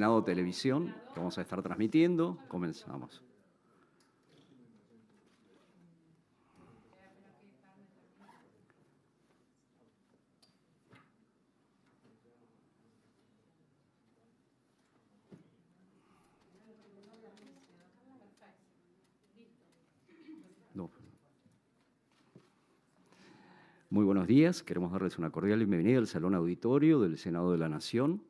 Senado Televisión, que vamos a estar transmitiendo. Comenzamos. Muy buenos días, queremos darles una cordial bienvenida al Salón Auditorio del Senado de la Nación.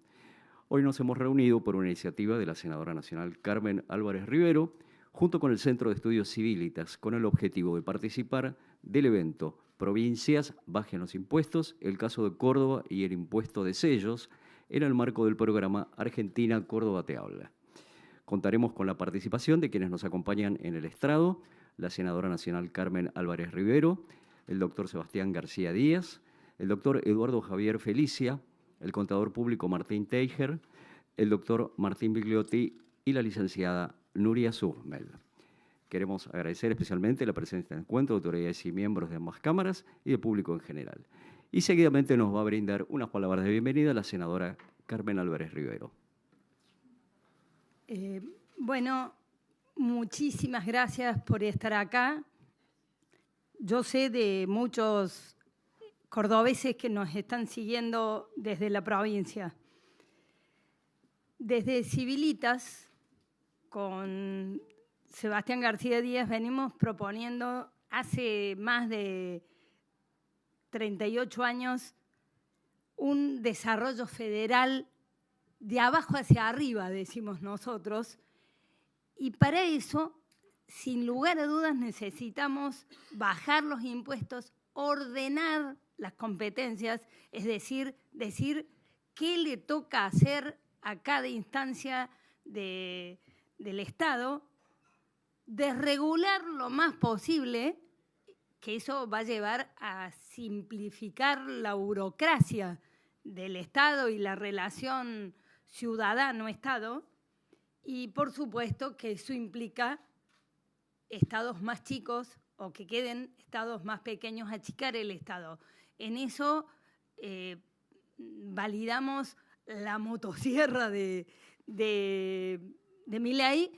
Hoy nos hemos reunido por una iniciativa de la senadora nacional Carmen Álvarez Rivero, junto con el Centro de Estudios Civilitas, con el objetivo de participar del evento Provincias Bajen los Impuestos, el caso de Córdoba y el impuesto de sellos, en el marco del programa Argentina Córdoba Te Habla. Contaremos con la participación de quienes nos acompañan en el estrado, la senadora nacional Carmen Álvarez Rivero, el doctor Sebastián García Díaz, el doctor Eduardo Javier Felicia, el contador público Martín Teijer, el doctor Martín Bigliotti y la licenciada Nuria Surmel. Queremos agradecer especialmente la presencia del encuentro de autoridades y miembros de ambas cámaras y del público en general. Y seguidamente nos va a brindar unas palabras de bienvenida la senadora Carmen Álvarez Rivero. Bueno, muchísimas gracias por estar acá. Yo sé de muchos cordobeses que nos están siguiendo desde la provincia. Desde Civilitas, con Sebastián García Díaz, venimos proponiendo hace más de 38 años un desarrollo federal de abajo hacia arriba, decimos nosotros, y para eso, sin lugar a dudas, necesitamos bajar los impuestos, ordenar las competencias, es decir qué le toca hacer a cada instancia del Estado, desregular lo más posible, que eso va a llevar a simplificar la burocracia del Estado y la relación ciudadano-Estado, y por supuesto que eso implica estados más chicos o que queden estados más pequeños, achicar el Estado. En eso validamos la motosierra de Milei,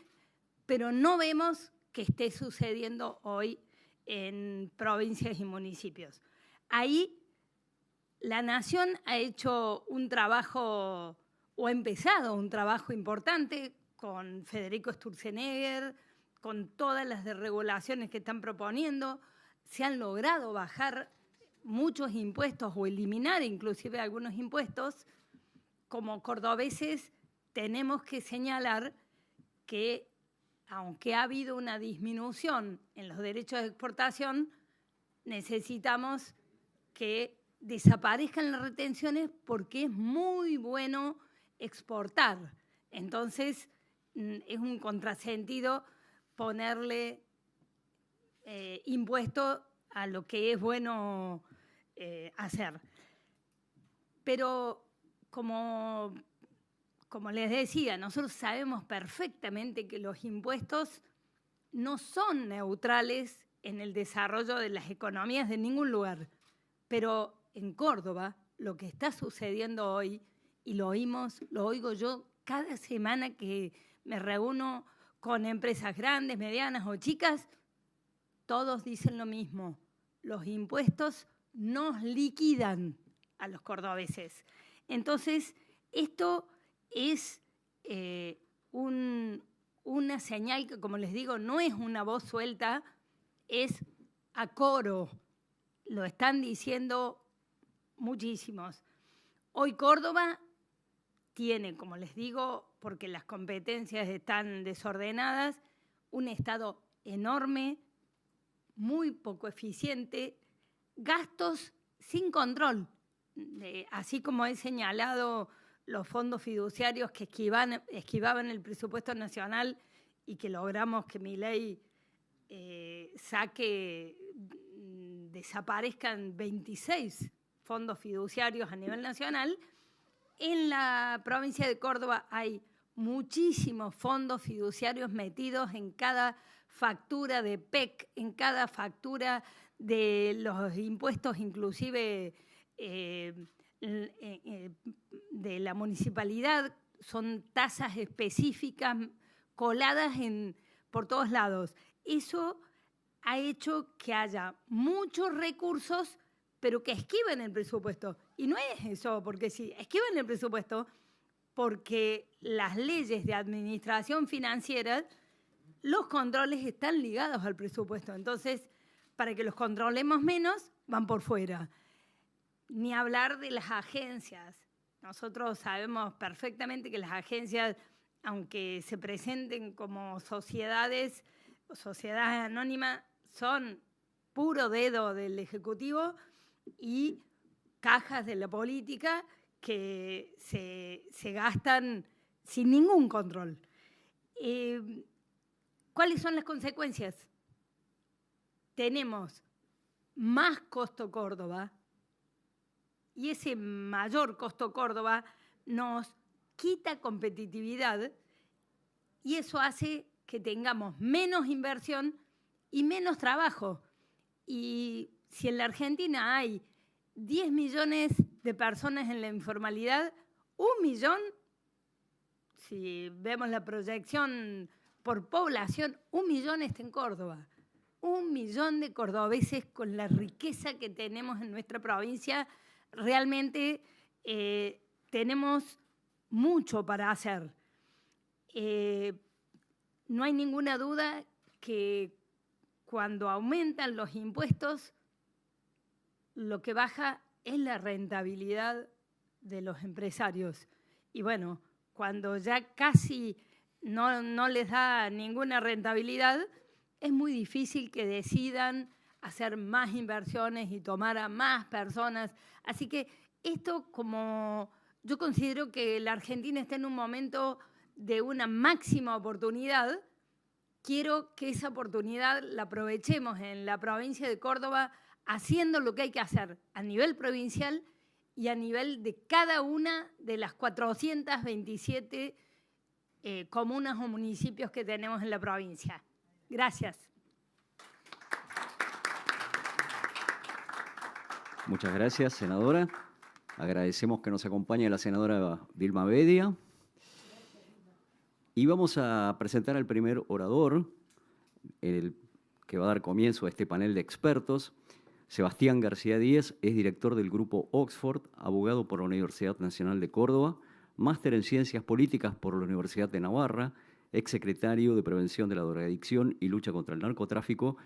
pero no vemos que esté sucediendo hoy en provincias y municipios. Ahí la Nación ha hecho un trabajo, o ha empezado un trabajo importante con Federico Sturzenegger, con todas las desregulaciones que están proponiendo. Se han logrado bajar muchos impuestos o eliminar inclusive algunos impuestos. Como cordobeses tenemos que señalar que, aunque ha habido una disminución en los derechos de exportación, necesitamos que desaparezcan las retenciones porque es muy bueno exportar. Entonces, es un contrasentido ponerle impuesto a lo que es bueno hacer. Pero como les decía, nosotros sabemos perfectamente que los impuestos no son neutrales en el desarrollo de las economías de ningún lugar. Pero en Córdoba, lo que está sucediendo hoy, y lo oigo yo cada semana que me reúno con empresas grandes, medianas o chicas, todos dicen lo mismo. Los impuestos nos liquidan a los cordobeses. Entonces, esto es una señal que, como les digo, no es una voz suelta, es a coro. Lo están diciendo muchísimos. Hoy Córdoba tiene, como les digo, porque las competencias están desordenadas, un Estado enorme, muy poco eficiente, gastos sin control. Así como he señalado los fondos fiduciarios que esquivaban el presupuesto nacional y que logramos que Milei desaparezcan 26 fondos fiduciarios a nivel nacional. En la provincia de Córdoba hay muchísimos fondos fiduciarios metidos en cada factura de PEC, en cada factura de los impuestos, inclusive de la municipalidad, son tasas específicas coladas por todos lados. Eso ha hecho que haya muchos recursos, pero que esquiven el presupuesto. Y no es eso, porque sí, esquiven el presupuesto porque las leyes de administración financiera, los controles están ligados al presupuesto. Entonces, para que los controlemos menos, van por fuera. Ni hablar de las agencias. Nosotros sabemos perfectamente que las agencias, aunque se presenten como sociedades o sociedades anónimas, son puro dedo del Ejecutivo y cajas de la política que se gastan sin ningún control. ¿Cuáles son las consecuencias? Tenemos más costo Córdoba y ese mayor costo Córdoba nos quita competitividad y eso hace que tengamos menos inversión y menos trabajo. Y si en la Argentina hay 10 millones de personas en la informalidad, 1 millón, si vemos la proyección por población, 1 millón está en Córdoba. 1 millón de cordobeses con la riqueza que tenemos en nuestra provincia, realmente tenemos mucho para hacer. No hay ninguna duda que cuando aumentan los impuestos, lo que baja es la rentabilidad de los empresarios. Y bueno, cuando ya casi no les da ninguna rentabilidad, es muy difícil que decidan hacer más inversiones y tomar a más personas. Así que esto, como yo considero que la Argentina está en un momento de una máxima oportunidad, quiero que esa oportunidad la aprovechemos en la provincia de Córdoba haciendo lo que hay que hacer a nivel provincial y a nivel de cada una de las 427 comunas o municipios que tenemos en la provincia. Gracias. Muchas gracias, senadora. Agradecemos que nos acompañe la senadora Vilma Bedia. Y vamos a presentar al primer orador, el que va a dar comienzo a este panel de expertos. Sebastián García Díez es director del Grupo Oxford, abogado por la Universidad Nacional de Córdoba, máster en Ciencias Políticas por la Universidad de Navarra, exsecretario de Prevención de la Drogadicción y Lucha contra el Narcotráfico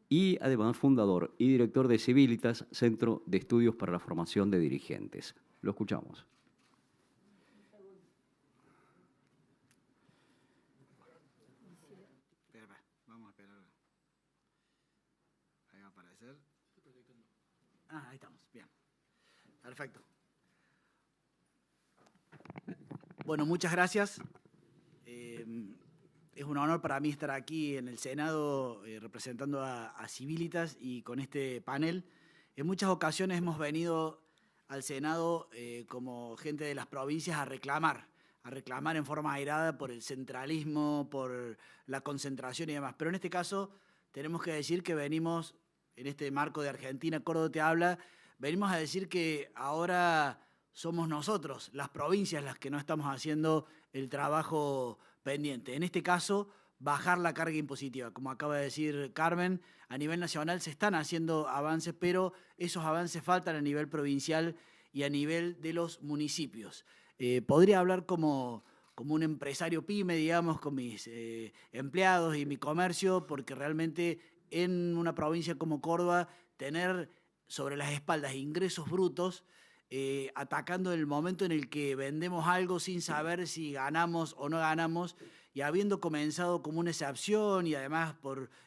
y además fundador y director de Civilitas, Centro de Estudios para la Formación de Dirigentes. Lo escuchamos. Vamos a esperar. Ahí va a aparecer. Ahí estamos. Bien. Perfecto. Bueno, muchas gracias. Es un honor para mí estar aquí en el Senado representando a Civilitas y con este panel. En muchas ocasiones hemos venido al Senado como gente de las provincias a reclamar en forma airada por el centralismo, por la concentración y demás. Pero en este caso tenemos que decir que venimos, en este marco de Argentina, Córdoba te habla, venimos a decir que ahora somos nosotros, las provincias, las que no estamos haciendo el trabajo pendiente. En este caso, bajar la carga impositiva. Como acaba de decir Carmen, a nivel nacional se están haciendo avances, pero esos avances faltan a nivel provincial y a nivel de los municipios. Podría hablar como un empresario pyme, digamos, con mis empleados y mi comercio, porque realmente en una provincia como Córdoba, tener sobre las espaldas ingresos brutos, atacando el momento en el que vendemos algo sin saber si ganamos o no ganamos, y habiendo comenzado como una excepción y además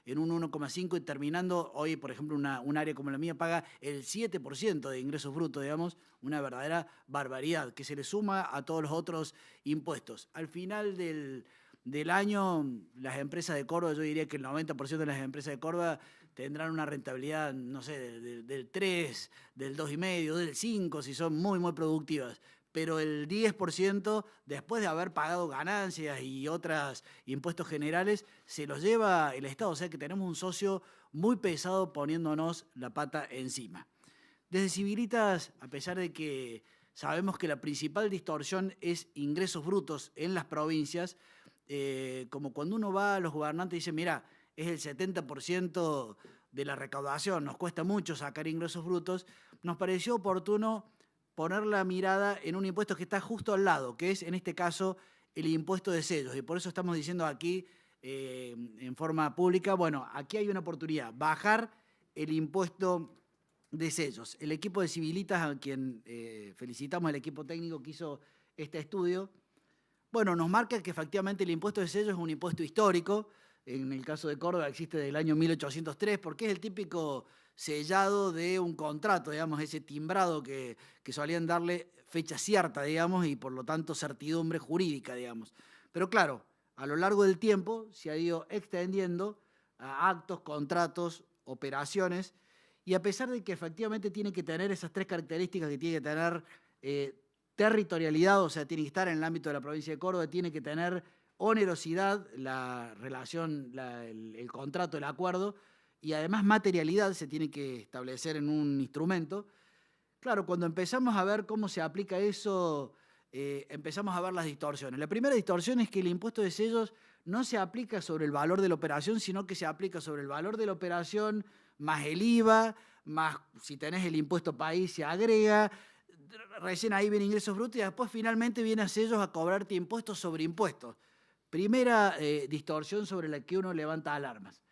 en un 1,5 y terminando hoy, por ejemplo, un área como la mía paga el 7% de ingresos brutos, digamos, una verdadera barbaridad que se le suma a todos los otros impuestos. Al final del año, las empresas de Córdoba, yo diría que el 90% de las empresas de Córdoba tendrán una rentabilidad, no sé, del 3, del 2,5, del 5, si son muy, muy productivas. Pero el 10%, después de haber pagado ganancias y otros impuestos generales, se los lleva el Estado. O sea que tenemos un socio muy pesado poniéndonos la pata encima. Desde Civilitas, a pesar de que sabemos que la principal distorsión es ingresos brutos en las provincias, como cuando uno va a los gobernantes y dice, mira, es el 70% de la recaudación, nos cuesta mucho sacar ingresos brutos, nos pareció oportuno poner la mirada en un impuesto que está justo al lado, que es en este caso el impuesto de sellos. Y por eso estamos diciendo aquí en forma pública, bueno, aquí hay una oportunidad, bajar el impuesto de sellos. El equipo de Civilitas, a quien felicitamos, el equipo técnico que hizo este estudio, bueno, nos marca que efectivamente el impuesto de sellos es un impuesto histórico. En el caso de Córdoba existe desde el año 1803, porque es el típico sellado de un contrato, digamos, ese timbrado que solían darle fecha cierta, digamos, y por lo tanto certidumbre jurídica, digamos. Pero claro, a lo largo del tiempo se ha ido extendiendo a actos, contratos, operaciones, y a pesar de que efectivamente tiene que tener esas tres características que tiene que tener territorialidad, o sea, tiene que estar en el ámbito de la provincia de Córdoba, tiene que tener onerosidad, la relación, el contrato, el acuerdo, y además materialidad se tiene que establecer en un instrumento. Claro, cuando empezamos a ver cómo se aplica eso, empezamos a ver las distorsiones. La primera distorsión es que el impuesto de sellos no se aplica sobre el valor de la operación, sino que se aplica sobre el valor de la operación, más el IVA, más si tenés el impuesto país se agrega, recién ahí viene ingresos brutos y después finalmente viene a sellos a cobrarte impuestos sobre impuestos. Primera distorsión sobre la que uno levanta alarmas.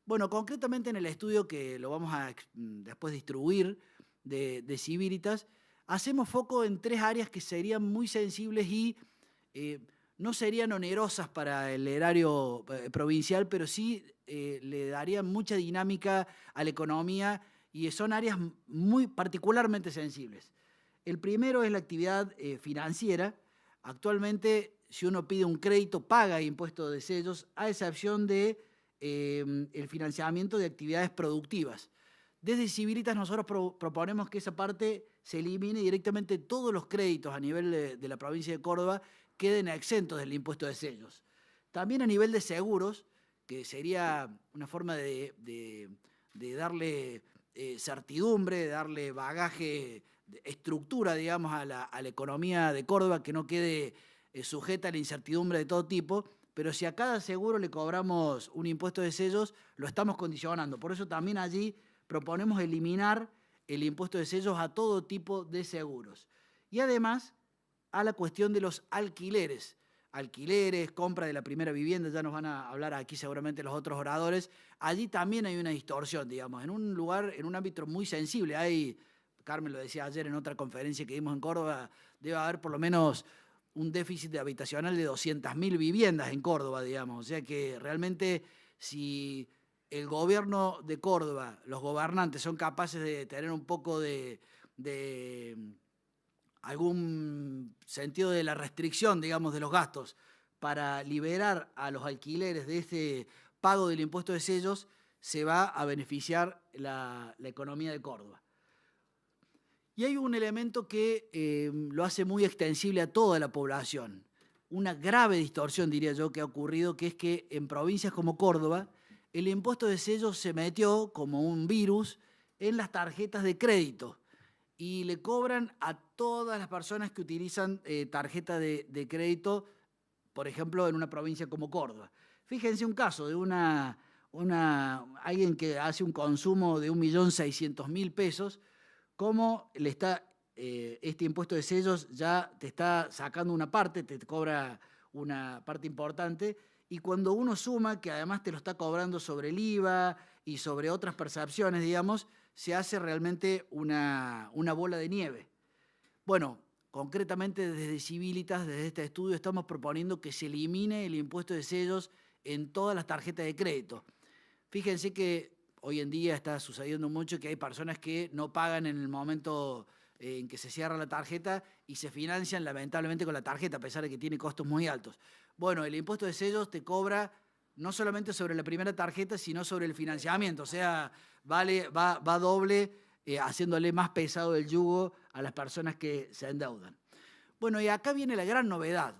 Bueno, concretamente en el estudio que lo vamos a después distribuir de Civilitas, hacemos foco en tres áreas que serían muy sensibles y no serían onerosas para el erario provincial, pero sí le darían mucha dinámica a la economía y son áreas muy particularmente sensibles. El primero es la actividad financiera. Actualmente, si uno pide un crédito, paga impuesto de sellos, a excepción de el financiamiento de actividades productivas. Desde Civilitas nosotros proponemos que esa parte se elimine directamente, todos los créditos a nivel de la provincia de Córdoba queden exentos del impuesto de sellos. También a nivel de seguros, que sería una forma de darle certidumbre, de darle bagaje, estructura, digamos, a la economía de Córdoba, que no quede sujeta a la incertidumbre de todo tipo, pero si a cada seguro le cobramos un impuesto de sellos, lo estamos condicionando. Por eso también allí proponemos eliminar el impuesto de sellos a todo tipo de seguros. Y además a la cuestión de los alquileres. Alquileres, compra de la primera vivienda, ya nos van a hablar aquí seguramente los otros oradores. Allí también hay una distorsión, digamos, en un lugar, en un ámbito muy sensible. Hay, Carmen lo decía ayer en otra conferencia que dimos en Córdoba, debe haber por lo menos un déficit habitacional de 200.000 viviendas en Córdoba, digamos. O sea que realmente si el gobierno de Córdoba, los gobernantes son capaces de tener un poco de algún sentido de la restricción, digamos, de los gastos para liberar a los alquileres de ese pago del impuesto de sellos, se va a beneficiar la economía de Córdoba. Y hay un elemento que lo hace muy extensible a toda la población. Una grave distorsión, diría yo, que ha ocurrido, que es que en provincias como Córdoba, el impuesto de sellos se metió como un virus en las tarjetas de crédito y le cobran a todas las personas que utilizan tarjeta de crédito, por ejemplo, en una provincia como Córdoba. Fíjense un caso de alguien que hace un consumo de 1.600.000 pesos, cómo le está este impuesto de sellos ya te está sacando una parte, te cobra una parte importante, y cuando uno suma que además te lo está cobrando sobre el IVA y sobre otras percepciones, digamos, se hace realmente una bola de nieve. Bueno, concretamente desde Civilitas, desde este estudio, estamos proponiendo que se elimine el impuesto de sellos en todas las tarjetas de crédito. Fíjense que hoy en día está sucediendo mucho que hay personas que no pagan en el momento en que se cierra la tarjeta y se financian lamentablemente con la tarjeta, a pesar de que tiene costos muy altos. Bueno, el impuesto de sellos te cobra no solamente sobre la primera tarjeta, sino sobre el financiamiento, o sea, va doble, haciéndole más pesado el yugo a las personas que se endeudan. Bueno, y acá viene la gran novedad.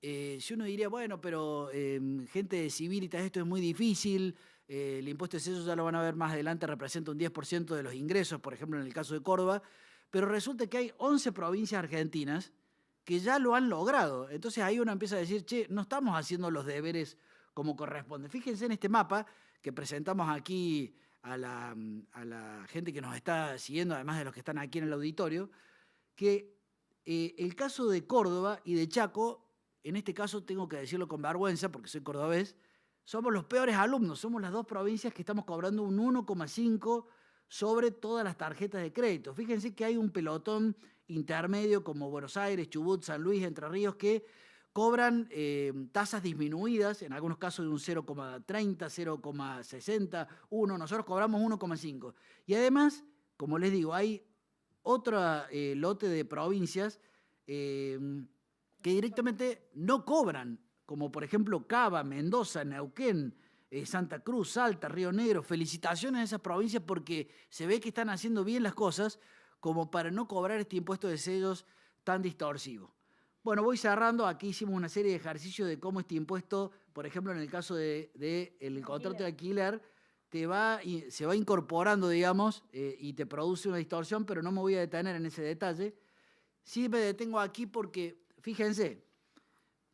Si uno diría, bueno, pero gente de Civilitas, esto es muy difícil, el impuesto de sellos ya lo van a ver más adelante, representa un 10% de los ingresos, por ejemplo, en el caso de Córdoba, pero resulta que hay 11 provincias argentinas que ya lo han logrado. Entonces ahí uno empieza a decir, che, no estamos haciendo los deberes como corresponde. Fíjense en este mapa que presentamos aquí a la gente que nos está siguiendo, además de los que están aquí en el auditorio, que el caso de Córdoba y de Chaco, en este caso tengo que decirlo con vergüenza porque soy cordobés, somos los peores alumnos, somos las dos provincias que estamos cobrando un 1,5 sobre todas las tarjetas de crédito. Fíjense que hay un pelotón intermedio como Buenos Aires, Chubut, San Luis, Entre Ríos, que cobran tasas disminuidas, en algunos casos de un 0,30, 0,60, 1, nosotros cobramos 1,5. Y además, como les digo, hay otro lote de provincias que directamente no cobran, como por ejemplo Cava, Mendoza, Neuquén, Santa Cruz, Salta, Río Negro. Felicitaciones a esas provincias porque se ve que están haciendo bien las cosas como para no cobrar este impuesto de sellos tan distorsivo. Bueno, voy cerrando. Aquí hicimos una serie de ejercicios de cómo este impuesto, por ejemplo, en el caso del contrato de alquiler, se va incorporando, digamos, y te produce una distorsión, pero no me voy a detener en ese detalle. Sí me detengo aquí porque, fíjense,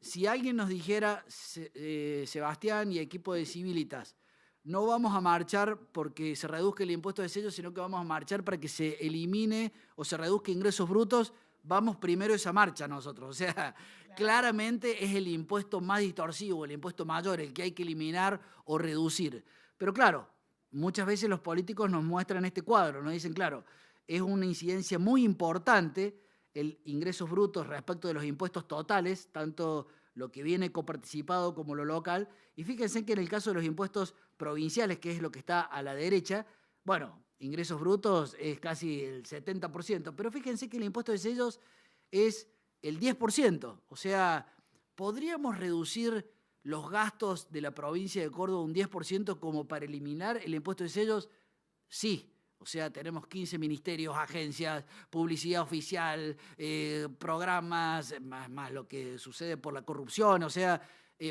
si alguien nos dijera, Sebastián y equipo de Civilitas, no vamos a marchar porque se reduzca el impuesto de sellos, sino que vamos a marchar para que se elimine o se reduzca ingresos brutos, vamos primero a esa marcha nosotros. O sea, claro, claramente es el impuesto más distorsivo, el impuesto mayor, el que hay que eliminar o reducir. Pero claro, muchas veces los políticos nos muestran este cuadro, nos dicen, claro, es una incidencia muy importante el ingresos brutos respecto de los impuestos totales, tanto lo que viene coparticipado como lo local. Y fíjense que en el caso de los impuestos provinciales, que es lo que está a la derecha, bueno, ingresos brutos es casi el 70%, pero fíjense que el impuesto de sellos es el 10%. O sea, ¿podríamos reducir los gastos de la provincia de Córdoba un 10% como para eliminar el impuesto de sellos? Sí. O sea, tenemos 15 ministerios, agencias, publicidad oficial, programas, más lo que sucede por la corrupción. O sea,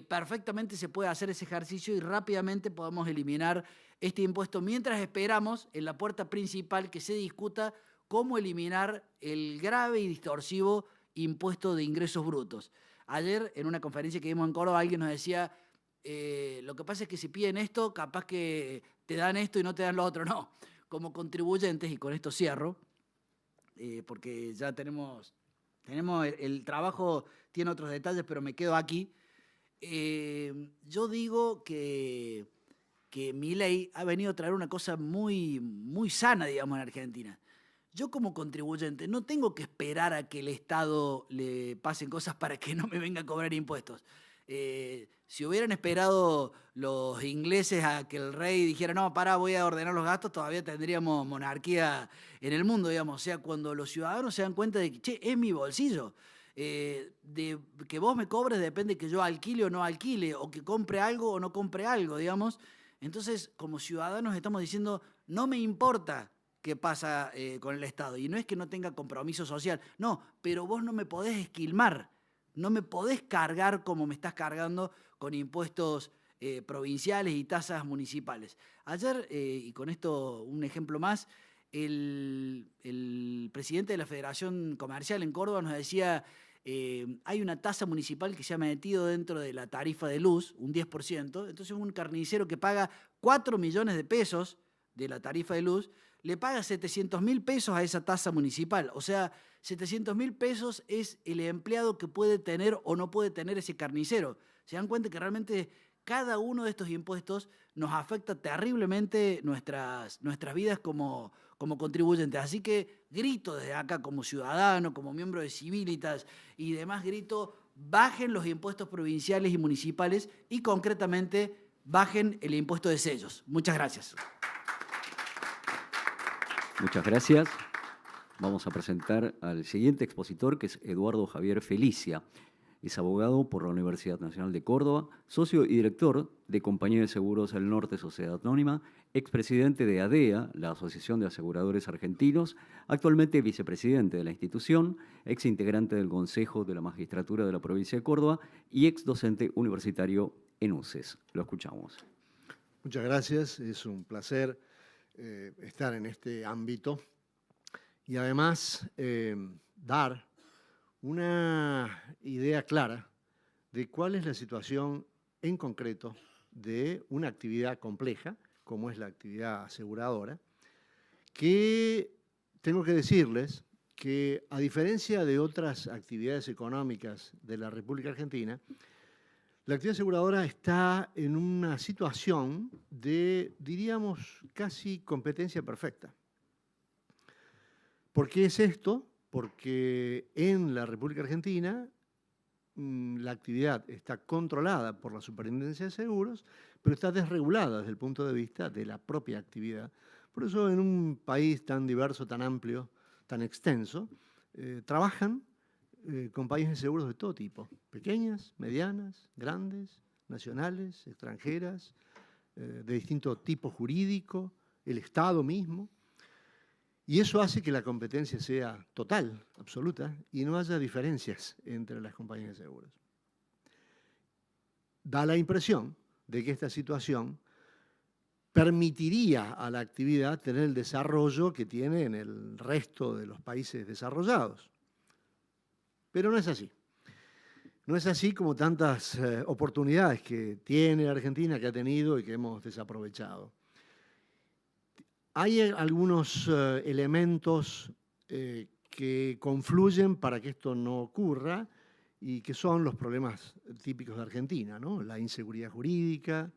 perfectamente se puede hacer ese ejercicio y rápidamente podemos eliminar este impuesto mientras esperamos en la puerta principal que se discuta cómo eliminar el grave y distorsivo impuesto de ingresos brutos. Ayer, en una conferencia que dimos en Córdoba, alguien nos decía, lo que pasa es que si piden esto, capaz que te dan esto y no te dan lo otro. No. Como contribuyentes, y con esto cierro, porque ya tenemos el trabajo, tiene otros detalles, pero me quedo aquí. Yo digo que Milei ha venido a traer una cosa muy, muy sana, digamos, en Argentina. Yo como contribuyente no tengo que esperar a que el Estado le pasen cosas para que no me venga a cobrar impuestos. Si hubieran esperado los ingleses a que el rey dijera, no, voy a ordenar los gastos, todavía tendríamos monarquía en el mundo, digamos. O sea, cuando los ciudadanos se dan cuenta de que, che, es mi bolsillo, de que vos me cobres depende que yo alquile o no alquile, o que compre algo o no compre algo, digamos. Entonces, como ciudadanos estamos diciendo, no me importa qué pasa con el Estado. Y no es que no tenga compromiso social, no, pero vos no me podés esquilmar. No me podés cargar como me estás cargando con impuestos provinciales y tasas municipales. Ayer, y con esto un ejemplo más, el presidente de la Federación Comercial en Córdoba nos decía, hay una tasa municipal que se ha metido dentro de la tarifa de luz, un 10%, entonces un carnicero que paga 4 millones de pesos de la tarifa de luz, le paga 700.000 pesos a esa tasa municipal. O sea, 700.000 pesos es el empleado que puede tener o no puede tener ese carnicero. Se dan cuenta que realmente cada uno de estos impuestos nos afecta terriblemente nuestras vidas como contribuyentes. Así que grito desde acá como ciudadano, como miembro de Civilitas y demás, grito, bajen los impuestos provinciales y municipales y concretamente bajen el impuesto de sellos. Muchas gracias. Muchas gracias. Vamos a presentar al siguiente expositor, que es Eduardo Javier Felicia. Es abogado por la Universidad Nacional de Córdoba, socio y director de Compañía de Seguros del Norte Sociedad Anónima, expresidente de ADEA, la Asociación de Aseguradores Argentinos, actualmente vicepresidente de la institución, exintegrante del Consejo de la Magistratura de la Provincia de Córdoba y exdocente universitario en UCES. Lo escuchamos. Muchas gracias, es un placer estar en este ámbito y además dar una idea clara de cuál es la situación en concreto de una actividad compleja, como es la actividad aseguradora, que tengo que decirles que, a diferencia de otras actividades económicas de la República Argentina, la actividad aseguradora está en una situación de, diríamos, casi competencia perfecta. ¿Por qué es esto? Porque en la República Argentina la actividad está controlada por la Superintendencia de Seguros, pero está desregulada desde el punto de vista de la propia actividad. Por eso, en un país tan diverso, tan amplio, tan extenso, trabajan compañías de seguros de todo tipo, pequeñas, medianas, grandes, nacionales, extranjeras, de distinto tipo jurídico, el Estado mismo. Y eso hace que la competencia sea total, absoluta, y no haya diferencias entre las compañías de seguros. Da la impresión de que esta situación permitiría a la actividad tener el desarrollo que tiene en el resto de los países desarrollados. Pero no es así. No es así como tantas oportunidades que tiene Argentina, que ha tenido y que hemos desaprovechado. Hay algunos elementos que confluyen para que esto no ocurra y que son los problemas típicos de Argentina, ¿no? La inseguridad jurídica,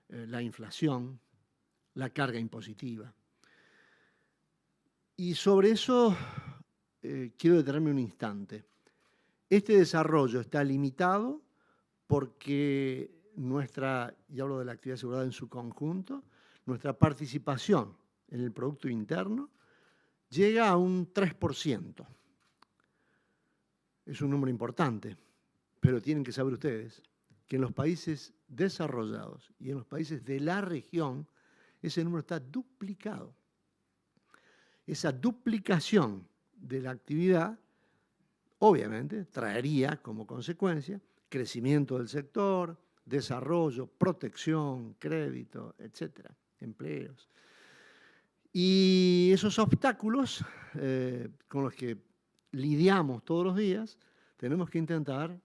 la inflación, la carga impositiva. Y sobre eso quiero detenerme un instante. Este desarrollo está limitado porque y hablo de la actividad asegurada en su conjunto, nuestra participación en el Producto Interno llega a un 3%. Es un número importante, pero tienen que saber ustedes que en los países desarrollados y en los países de la región ese número está duplicado. Esa duplicación de la actividad obviamente traería como consecuencia crecimiento del sector, desarrollo, protección, crédito, etcétera, empleos. Y esos obstáculos con los que lidiamos todos los días, tenemos que intentar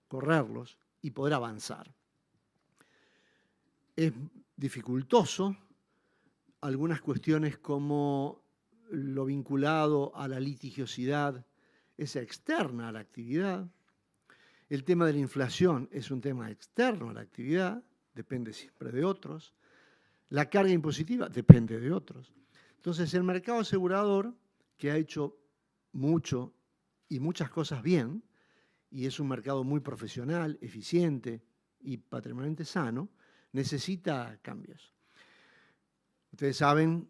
correrlos y poder avanzar. Es dificultoso algunas cuestiones como lo vinculado a la litigiosidad, esa externa a la actividad. El tema de la inflación es un tema externo a la actividad, depende siempre de otros. La carga impositiva depende de otros. Entonces, el mercado asegurador, que ha hecho mucho y muchas cosas bien, y es un mercado muy profesional, eficiente y patrimonialmente sano, necesita cambios. Ustedes saben,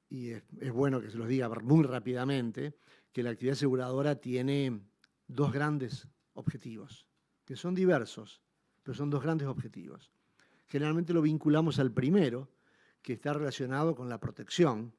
y es bueno que se los diga muy rápidamente, que la actividad aseguradora tiene dos grandes objetivos, que son diversos, pero son dos grandes objetivos. Generalmente lo vinculamos al primero, que está relacionado con la protección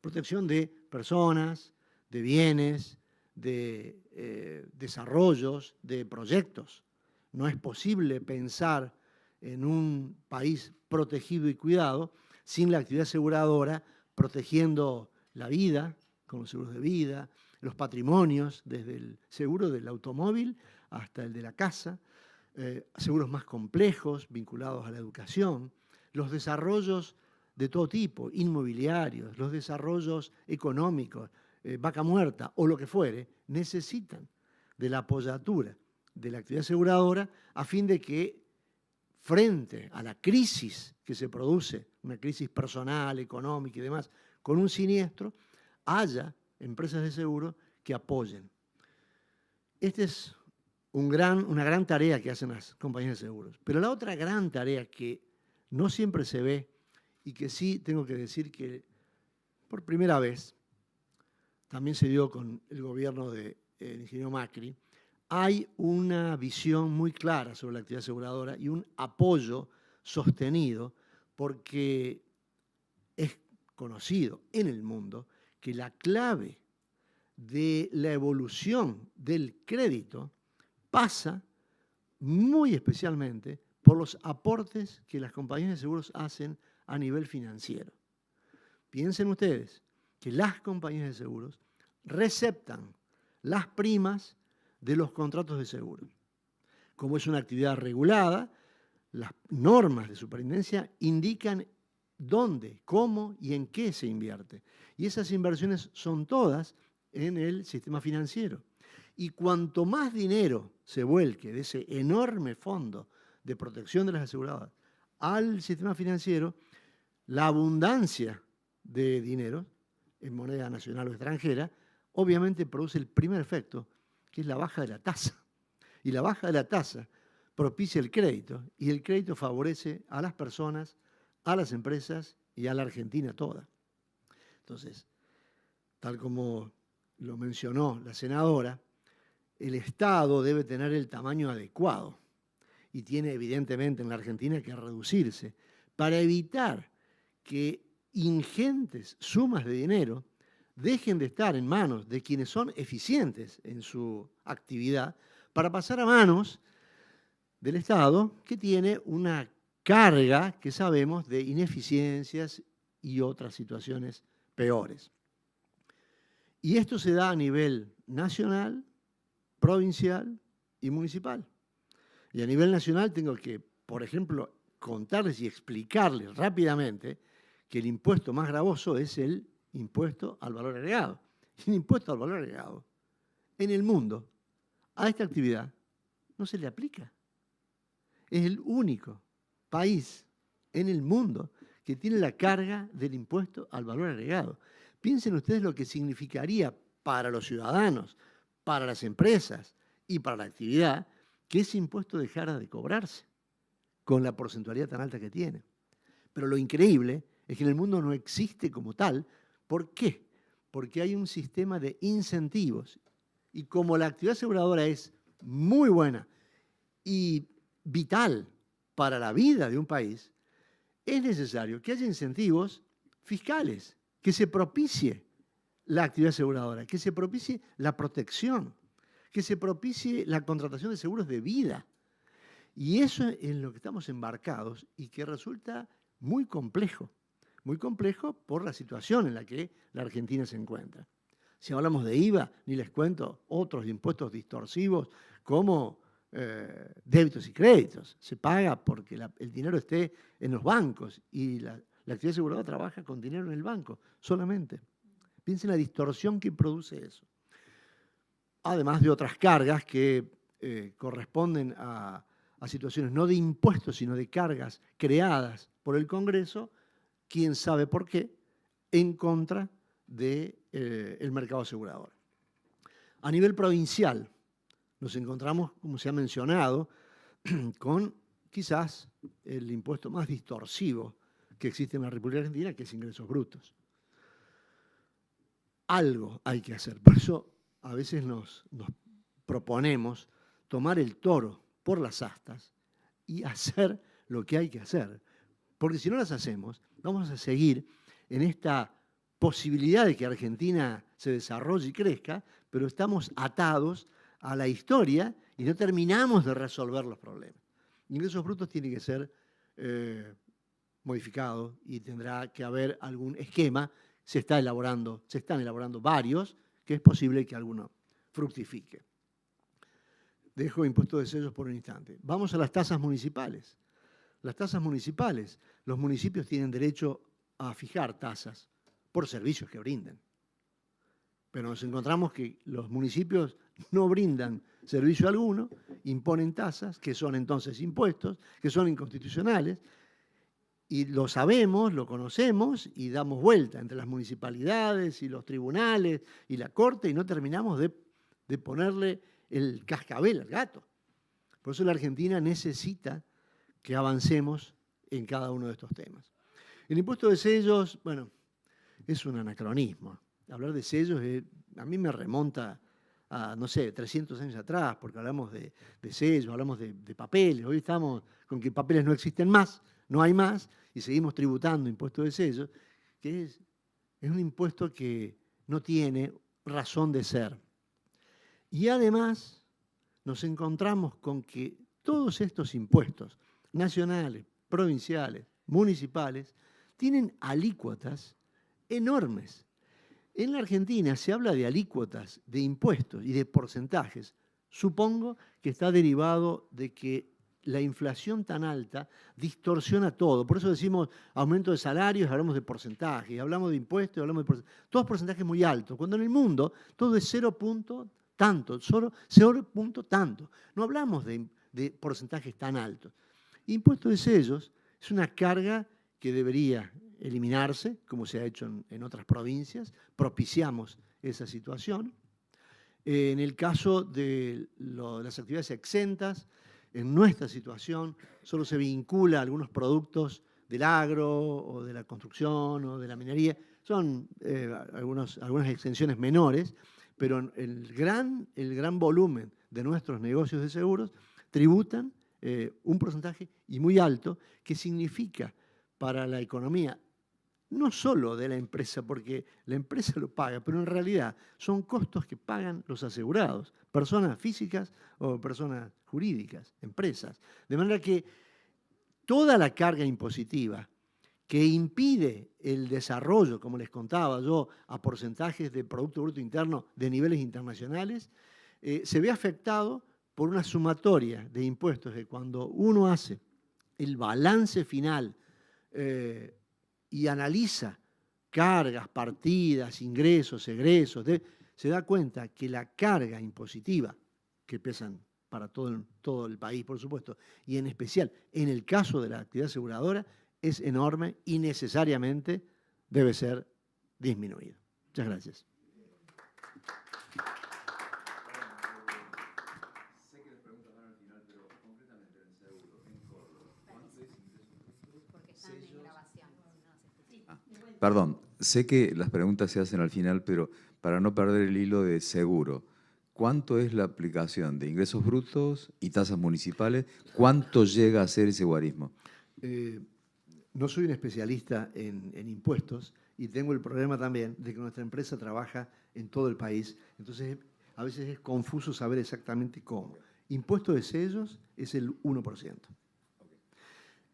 de personas, de bienes, de desarrollos, de proyectos. No es posible pensar en un país protegido y cuidado sin la actividad aseguradora protegiendo la vida, con los seguros de vida, los patrimonios, desde el seguro del automóvil hasta el de la casa, seguros más complejos vinculados a la educación, los desarrollos de todo tipo, inmobiliarios, los desarrollos económicos, vaca muerta o lo que fuere, necesitan de la apoyatura de la actividad aseguradora a fin de que, frente a la crisis que se produce, una crisis personal, económica y demás, con un siniestro, haya empresas de seguro que apoyen. Esta es una gran tarea que hacen las compañías de seguros. Pero la otra gran tarea que no siempre se ve y que sí tengo que decir que por primera vez también se dio con el gobierno del ingeniero Macri, hay una visión muy clara sobre la actividad aseguradora y un apoyo sostenido, porque es conocido en el mundo que la clave de la evolución del crédito pasa muy especialmente por los aportes que las compañías de seguros hacen a nivel financiero. Piensen ustedes que las compañías de seguros receptan las primas de los contratos de seguro. Como es una actividad regulada, las normas de superintendencia indican dónde, cómo y en qué se invierte. Y esas inversiones son todas en el sistema financiero. Y cuanto más dinero se vuelque de ese enorme fondo de protección de las aseguradoras al sistema financiero, la abundancia de dinero en moneda nacional o extranjera, obviamente produce el primer efecto, que es la baja de la tasa. Y la baja de la tasa propicia el crédito, y el crédito favorece a las personas, a las empresas y a la Argentina toda. Entonces, tal como lo mencionó la senadora, el Estado debe tener el tamaño adecuado y tiene evidentemente en la Argentina que reducirse para evitar que ingentes sumas de dinero dejen de estar en manos de quienes son eficientes en su actividad para pasar a manos del Estado, que tiene una carga que sabemos de ineficiencias y otras situaciones peores. Y esto se da a nivel nacional, provincial y municipal. Y a nivel nacional tengo que, por ejemplo, contarles y explicarles rápidamente que el impuesto más gravoso es el impuesto al valor agregado. Y el impuesto al valor agregado en el mundo a esta actividad no se le aplica. Es el único país en el mundo que tiene la carga del impuesto al valor agregado. Piensen ustedes lo que significaría para los ciudadanos, para las empresas y para la actividad que ese impuesto dejara de cobrarse con la porcentualidad tan alta que tiene. Pero lo increíble es que en el mundo no existe como tal. ¿Por qué? Porque hay un sistema de incentivos y como la actividad aseguradora es muy buena y vital para la vida de un país, es necesario que haya incentivos fiscales, que se propicie la actividad aseguradora, que se propicie la protección, que se propicie la contratación de seguros de vida. Y eso es en lo que estamos embarcados y que resulta muy complejo por la situación en la que la Argentina se encuentra. Si hablamos de IVA, ni les cuento otros impuestos distorsivos como débitos y créditos. Se paga porque el dinero esté en los bancos y la actividad aseguradora trabaja con dinero en el banco solamente. Piensen la distorsión que produce eso. Además de otras cargas que corresponden a situaciones no de impuestos, sino de cargas creadas por el Congreso, quién sabe por qué, en contra del mercado asegurador. A nivel provincial, nos encontramos, como se ha mencionado, con quizás el impuesto más distorsivo que existe en la República Argentina, que es ingresos brutos. Algo hay que hacer. Por eso a veces nos proponemos tomar el toro por las astas y hacer lo que hay que hacer. Porque si no las hacemos, vamos a seguir en esta posibilidad de que Argentina se desarrolle y crezca, pero estamos atados a la historia y no terminamos de resolver los problemas. Ingresos brutos tiene que ser modificado y tendrá que haber algún esquema. Se están elaborando varios, que es posible que alguno fructifique. Dejo impuesto de sellos por un instante. Vamos a las tasas municipales. Las tasas municipales, los municipios tienen derecho a fijar tasas por servicios que brindan. Pero nos encontramos que los municipios no brindan servicio alguno, imponen tasas, que son entonces impuestos, que son inconstitucionales, y lo sabemos, lo conocemos, y damos vuelta entre las municipalidades y los tribunales y la Corte, y no terminamos de ponerle el cascabel al gato. Por eso la Argentina necesita que avancemos en cada uno de estos temas. El impuesto de sellos, bueno, es un anacronismo. Hablar de sellos a mí me remonta a, no sé, 300 años atrás, porque hablamos de sellos, hablamos de papeles. Hoy estamos con que papeles no existen más, no hay más, y seguimos tributando impuesto de sellos, que es un impuesto que no tiene razón de ser. Y además nos encontramos con que todos estos impuestos, nacionales, provinciales, municipales, tienen alícuotas enormes. En la Argentina se habla de alícuotas, de impuestos y de porcentajes. Supongo que está derivado de que la inflación tan alta distorsiona todo. Por eso decimos aumento de salarios, hablamos de porcentajes, hablamos de impuestos, hablamos de porcentajes. Todos porcentajes muy altos, cuando en el mundo todo es 0 punto tanto, 0 punto tanto. No hablamos de porcentajes tan altos. Impuesto de sellos es una carga que debería eliminarse, como se ha hecho en otras provincias. Propiciamos esa situación. En el caso de las actividades exentas, en nuestra situación solo se vincula a algunos productos del agro o de la construcción o de la minería. Son algunas exenciones menores, pero el gran volumen de nuestros negocios de seguros tributan un porcentaje y muy alto, que significa para la economía no solo de la empresa, porque la empresa lo paga, pero en realidad son costos que pagan los asegurados, personas físicas o personas jurídicas, empresas. De manera que toda la carga impositiva que impide el desarrollo, como les contaba yo, a porcentajes de Producto Bruto Interno de niveles internacionales, se ve afectado por una sumatoria de impuestos que cuando uno hace el balance final y analiza cargas, partidas, ingresos, egresos, se da cuenta que la carga impositiva, que pesan para todo el país, por supuesto, y en especial en el caso de la actividad aseguradora, es enorme y necesariamente debe ser disminuida. Muchas gracias. Perdón, sé que las preguntas se hacen al final, pero para no perder el hilo de seguro, ¿cuánto es la aplicación de ingresos brutos y tasas municipales? ¿Cuánto llega a ser ese guarismo? No soy un especialista en impuestos y tengo el problema también de que nuestra empresa trabaja en todo el país, entonces a veces es confuso saber exactamente cómo. Impuesto de sellos es el 1%.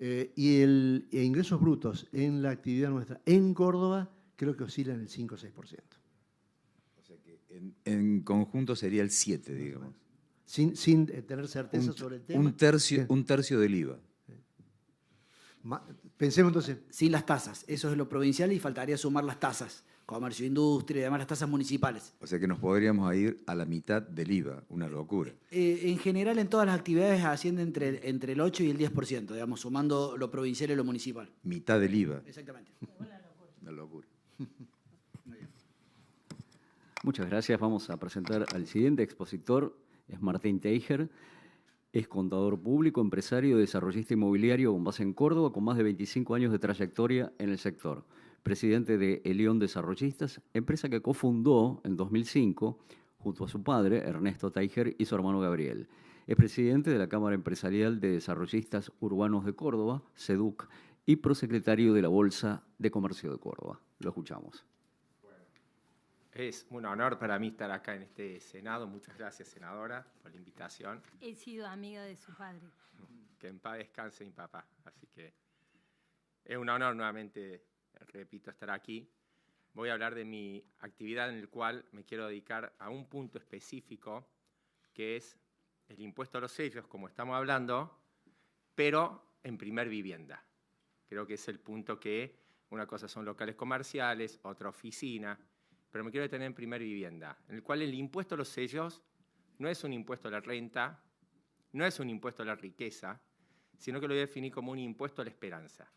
Y ingresos brutos en la actividad nuestra en Córdoba creo que oscila en el 5 o 6%. O sea que en conjunto sería el 7, digamos. Sin tener certeza sobre el tema. Un tercio del IVA. Pensemos entonces. Sin las tasas, eso es lo provincial y faltaría sumar las tasas, comercio, industria y demás, las tasas municipales. O sea que nos podríamos ir a la mitad del IVA, una locura. En general, en todas las actividades asciende entre el 8 y el 10%, digamos, sumando lo provincial y lo municipal. Mitad del IVA. Exactamente. Una locura. Muchas gracias. Vamos a presentar al siguiente expositor. Es Martín Teijer. Es contador público, empresario, desarrollista inmobiliario con base en Córdoba, con más de 25 años de trayectoria en el sector. Presidente de Elión Desarrollistas, empresa que cofundó en 2005 junto a su padre, Ernesto Teijer, y su hermano Gabriel. Es presidente de la Cámara Empresarial de Desarrollistas Urbanos de Córdoba, SEDUC, y prosecretario de la Bolsa de Comercio de Córdoba. Lo escuchamos. Es un honor para mí estar acá en este Senado. Muchas gracias, senadora, por la invitación. He sido amiga de su padre. Que en paz descanse mi papá. Así que es un honor nuevamente, repito, estar aquí. Voy a hablar de mi actividad en la cual me quiero dedicar a un punto específico, que es el impuesto a los sellos, como estamos hablando, pero en primer vivienda. Creo que es el punto que una cosa son locales comerciales, otra oficina, pero me quiero detener en primer vivienda, en el cual el impuesto a los sellos no es un impuesto a la renta, no es un impuesto a la riqueza, sino que lo voy a definir como un impuesto a la esperanza.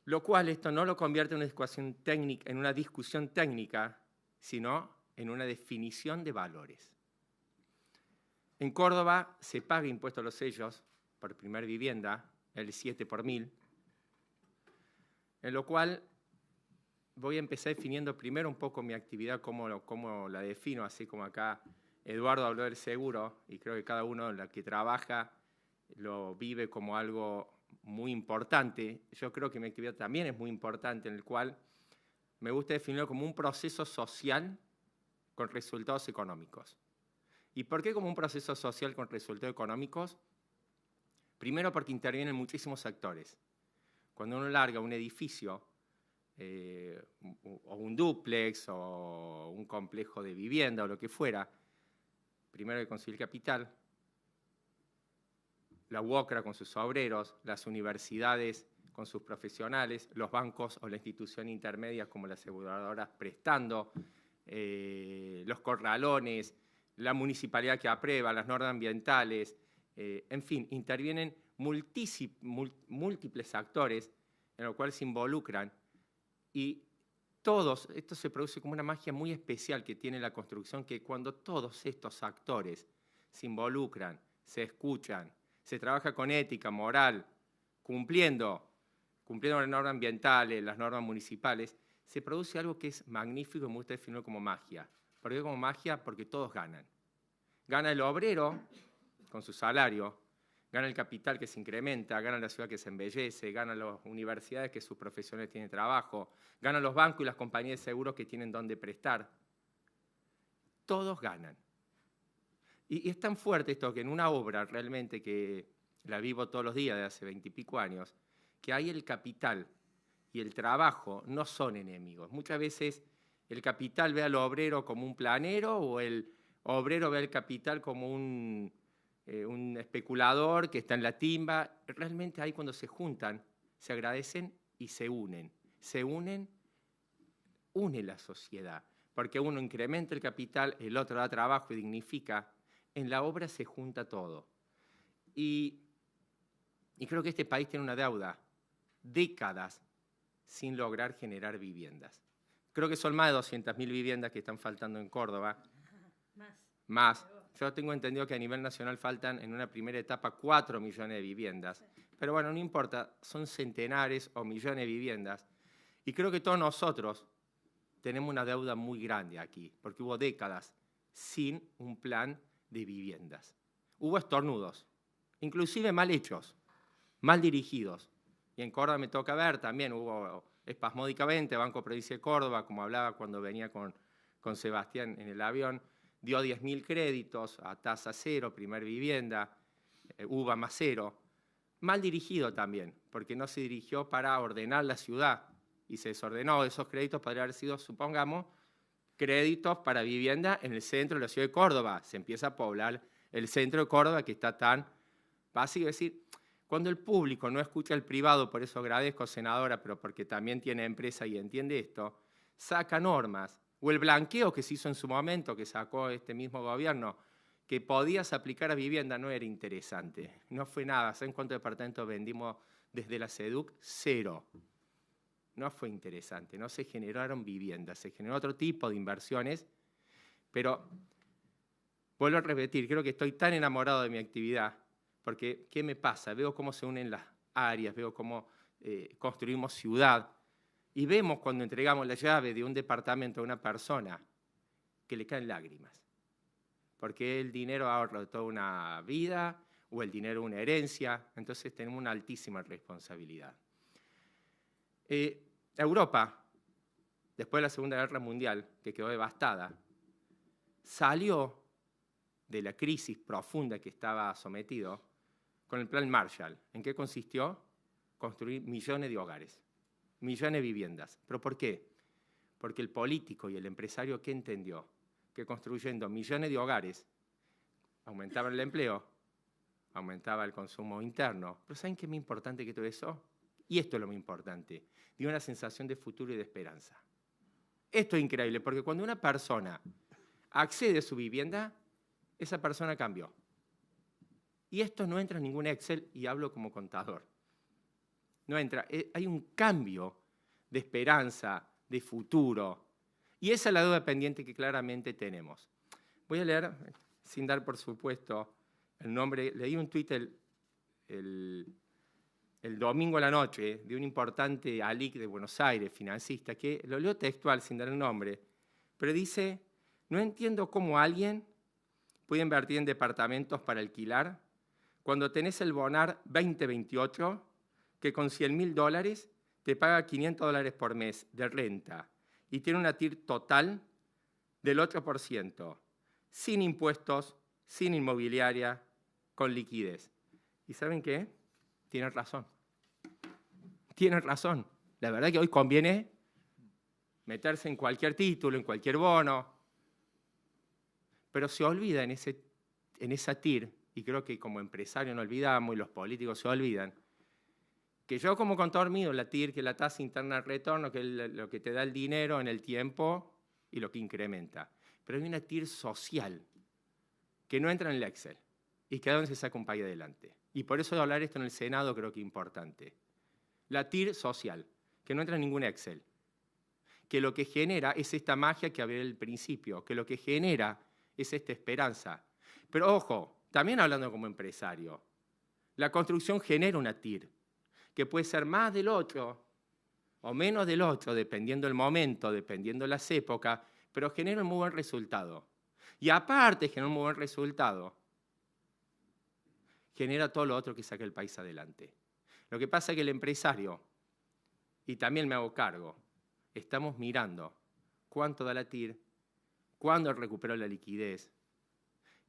Lo cual esto no lo convierte en una discusión técnica, sino en una definición de valores. En Córdoba se paga impuesto a los sellos por primer vivienda, el 7 por 1000, en lo cual voy a empezar definiendo primero un poco mi actividad, cómo la defino, así como acá Eduardo habló del seguro, y creo que cada uno en la que trabaja lo vive como algo muy importante. Yo creo que mi actividad también es muy importante, en el cual me gusta definirlo como un proceso social con resultados económicos. ¿Y por qué como un proceso social con resultados económicos? Primero porque intervienen muchísimos sectores. Cuando uno larga un edificio o un dúplex o un complejo de vivienda o lo que fuera, primero hay que conseguir capital. La UOCRA con sus obreros, las universidades con sus profesionales, los bancos o la institución intermedia como las aseguradoras prestando, los corralones, la municipalidad que aprueba, las normas ambientales, en fin, intervienen múltiples actores en los cuales se involucran y todos, esto se produce como una magia muy especial que tiene la construcción, que cuando todos estos actores se involucran, se escuchan, se trabaja con ética, moral, cumpliendo las normas ambientales, las normas municipales, se produce algo que es magnífico y me gusta definirlo como magia. ¿Por qué como magia? Porque todos ganan. Gana el obrero con su salario, gana el capital que se incrementa, gana la ciudad que se embellece, gana las universidades que sus profesionales tienen trabajo, ganan los bancos y las compañías de seguros que tienen dónde prestar. Todos ganan. Y es tan fuerte esto que en una obra realmente que la vivo todos los días de hace 20 y pico años, que ahí el capital y el trabajo no son enemigos. Muchas veces el capital ve al obrero como un planero o el obrero ve al capital como un especulador que está en la timba. Realmente ahí cuando se juntan, se agradecen y se unen. Se unen, une la sociedad, porque uno incrementa el capital, el otro da trabajo y dignifica. En la obra se junta todo. Y creo que este país tiene una deuda, décadas sin lograr generar viviendas. Creo que son más de 200.000 viviendas que están faltando en Córdoba. Más. Yo tengo entendido que a nivel nacional faltan en una primera etapa 4 millones de viviendas. Pero bueno, no importa, son centenares o millones de viviendas. Y creo que todos nosotros tenemos una deuda muy grande aquí, porque hubo décadas sin un plan de viviendas. Hubo estornudos, inclusive mal hechos, mal dirigidos. Y en Córdoba me toca ver también, hubo espasmódicamente, Banco Provincia de Córdoba, como hablaba cuando venía con Sebastián en el avión, dio 10.000 créditos a tasa cero, primer vivienda, UVA más cero. Mal dirigido también, porque no se dirigió para ordenar la ciudad y se desordenó. Esos créditos podrían haber sido, supongamos, créditos para vivienda en el centro de la ciudad de Córdoba. Se empieza a poblar el centro de Córdoba que está tan vacío. Es decir, cuando el público no escucha al privado, por eso agradezco, senadora, pero porque también tiene empresa y entiende esto, saca normas. O el blanqueo que se hizo en su momento, que sacó este mismo gobierno, que podías aplicar a vivienda, no era interesante. No fue nada. ¿Saben cuántos departamentos vendimos desde la SEDUC? 0. No fue interesante. No se generaron viviendas. Se generó otro tipo de inversiones. Pero, vuelvo a repetir, creo que estoy tan enamorado de mi actividad, porque ¿qué me pasa? Veo cómo se unen las áreas, veo cómo construimos ciudad, y vemos cuando entregamos la llave de un departamento a una persona que le caen lágrimas. Porque el dinero ahorra de toda una vida o el dinero una herencia, entonces tenemos una altísima responsabilidad. Europa, después de la Segunda Guerra Mundial, que quedó devastada, salió de la crisis profunda que estaba sometido con el Plan Marshall. ¿En qué consistió? Construir millones de hogares, millones de viviendas. ¿Pero por qué? Porque el político y el empresario, ¿qué entendió? Que construyendo millones de hogares aumentaba el empleo, aumentaba el consumo interno. Pero ¿saben qué es muy importante que todo eso? Y esto es lo muy importante, dio una sensación de futuro y de esperanza. Esto es increíble, porque cuando una persona accede a su vivienda, esa persona cambió. Y esto no entra en ningún Excel, y hablo como contador. No entra, hay un cambio de esperanza, de futuro. Y esa es la deuda pendiente que claramente tenemos. Voy a leer, sin dar por supuesto el nombre, leí un tuit el domingo a la noche de un importante ALIC de Buenos Aires, financista, que lo leo textual sin dar el nombre, pero dice, no entiendo cómo alguien puede invertir en departamentos para alquilar cuando tenés el Bonar 2028 que con $100.000 te paga $500 por mes de renta y tiene una TIR total del 8%, sin impuestos, sin inmobiliaria, con liquidez. ¿Y saben qué? Tienen razón. Tienen razón. La verdad que hoy conviene meterse en cualquier título, en cualquier bono, pero se olvida en esa TIR, y creo que como empresario no olvidamos y los políticos se olvidan, que yo como contador mío, la TIR, que es la tasa interna de retorno, que es lo que te da el dinero en el tiempo y lo que incrementa. Pero hay una TIR social que no entra en el Excel y que es donde se saca un país adelante. Y por eso de hablar esto en el Senado creo que es importante. La TIR social, que no entra en ningún Excel, que lo que genera es esta magia que hablé al principio, que lo que genera es esta esperanza. Pero ojo, también hablando como empresario, la construcción genera una TIR, que puede ser más del otro o menos del otro, dependiendo del momento, dependiendo de las épocas, pero genera un muy buen resultado. Y aparte de generar un muy buen resultado, genera todo lo otro que saca el país adelante. Lo que pasa es que el empresario, y también me hago cargo, estamos mirando cuánto da la TIR, cuándo recuperó la liquidez.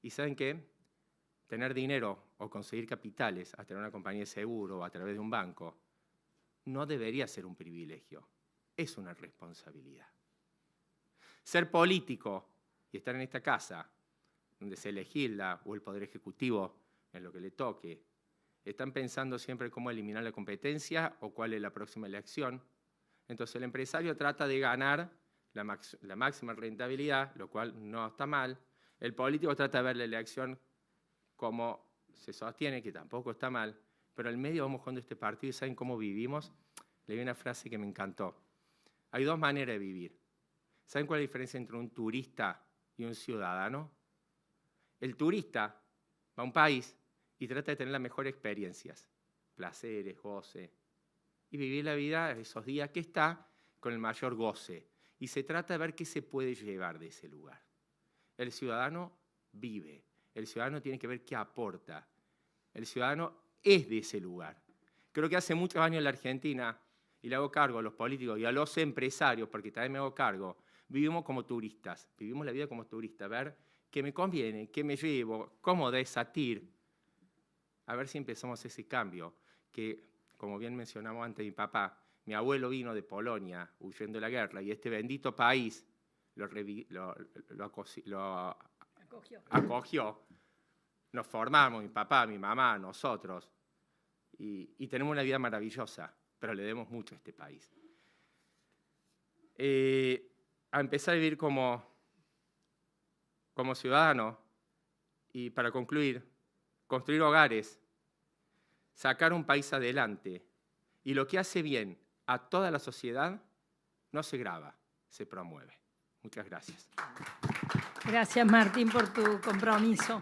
¿Y saben qué? Tener dinero o conseguir capitales a través de una compañía de seguro o a través de un banco no debería ser un privilegio, es una responsabilidad. Ser político y estar en esta casa, donde se legisla o el Poder Ejecutivo en lo que le toque, están pensando siempre cómo eliminar la competencia o cuál es la próxima elección. Entonces el empresario trata de ganar la máxima rentabilidad, lo cual no está mal. El político trata de ver la elección como se sostiene, que tampoco está mal, pero al medio vamos jugando este partido y ¿saben cómo vivimos? Le di una frase que me encantó. Hay dos maneras de vivir. ¿Saben cuál es la diferencia entre un turista y un ciudadano? El turista va a un país y trata de tener las mejores experiencias, placeres, goce, y vivir la vida esos días que está con el mayor goce. Y se trata de ver qué se puede llevar de ese lugar. El ciudadano vive. El ciudadano tiene que ver qué aporta. El ciudadano es de ese lugar. Creo que hace muchos años en la Argentina, y le hago cargo a los políticos y a los empresarios, porque también me hago cargo, vivimos como turistas, vivimos la vida como turistas, ver qué me conviene, qué me llevo, cómo desatir. A ver si empezamos ese cambio, que como bien mencionamos antes mi papá, mi abuelo vino de Polonia huyendo de la guerra y este bendito país lo acogió. Nos formamos, mi papá, mi mamá, nosotros, y tenemos una vida maravillosa, pero le debemos mucho a este país. A empezar a vivir como ciudadano y para concluir, construir hogares, sacar un país adelante y lo que hace bien a toda la sociedad no se graba, se promueve. Muchas gracias. Gracias, Martín, por tu compromiso.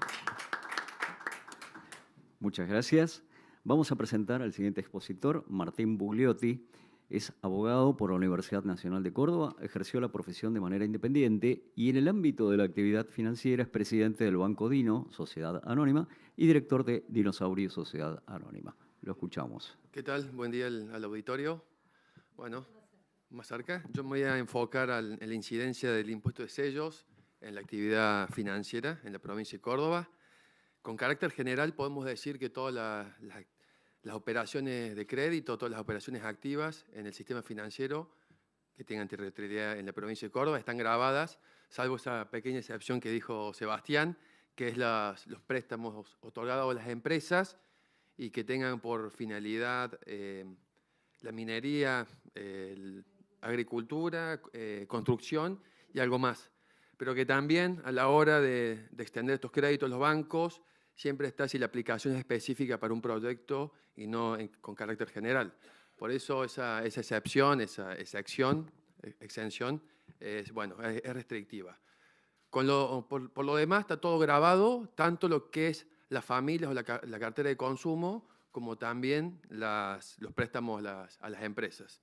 Muchas gracias. Vamos a presentar al siguiente expositor, Martín Bugliotti. Es abogado por la Universidad Nacional de Córdoba, ejerció la profesión de manera independiente y en el ámbito de la actividad financiera es presidente del Banco Dino, Sociedad Anónima, y director de Dinosaurio, Sociedad Anónima. Lo escuchamos. ¿Qué tal? Buen día al auditorio. Bueno, más cerca. Yo me voy a enfocar en la incidencia del impuesto de sellos en la actividad financiera en la provincia de Córdoba. Con carácter general podemos decir que todas las operaciones de crédito, todas las operaciones activas en el sistema financiero que tengan territorialidad en la provincia de Córdoba están grabadas, salvo esa pequeña excepción que dijo Sebastián, que es los préstamos otorgados a las empresas y que tengan por finalidad la minería, agricultura, construcción y algo más. Pero que también a la hora de extender estos créditos los bancos siempre está si la aplicación es específica para un proyecto y no con carácter general. Por eso esa excepción, esa exención es restrictiva. Por lo demás está todo grabado, tanto lo que es las familias o la cartera de consumo, como también los préstamos a las empresas.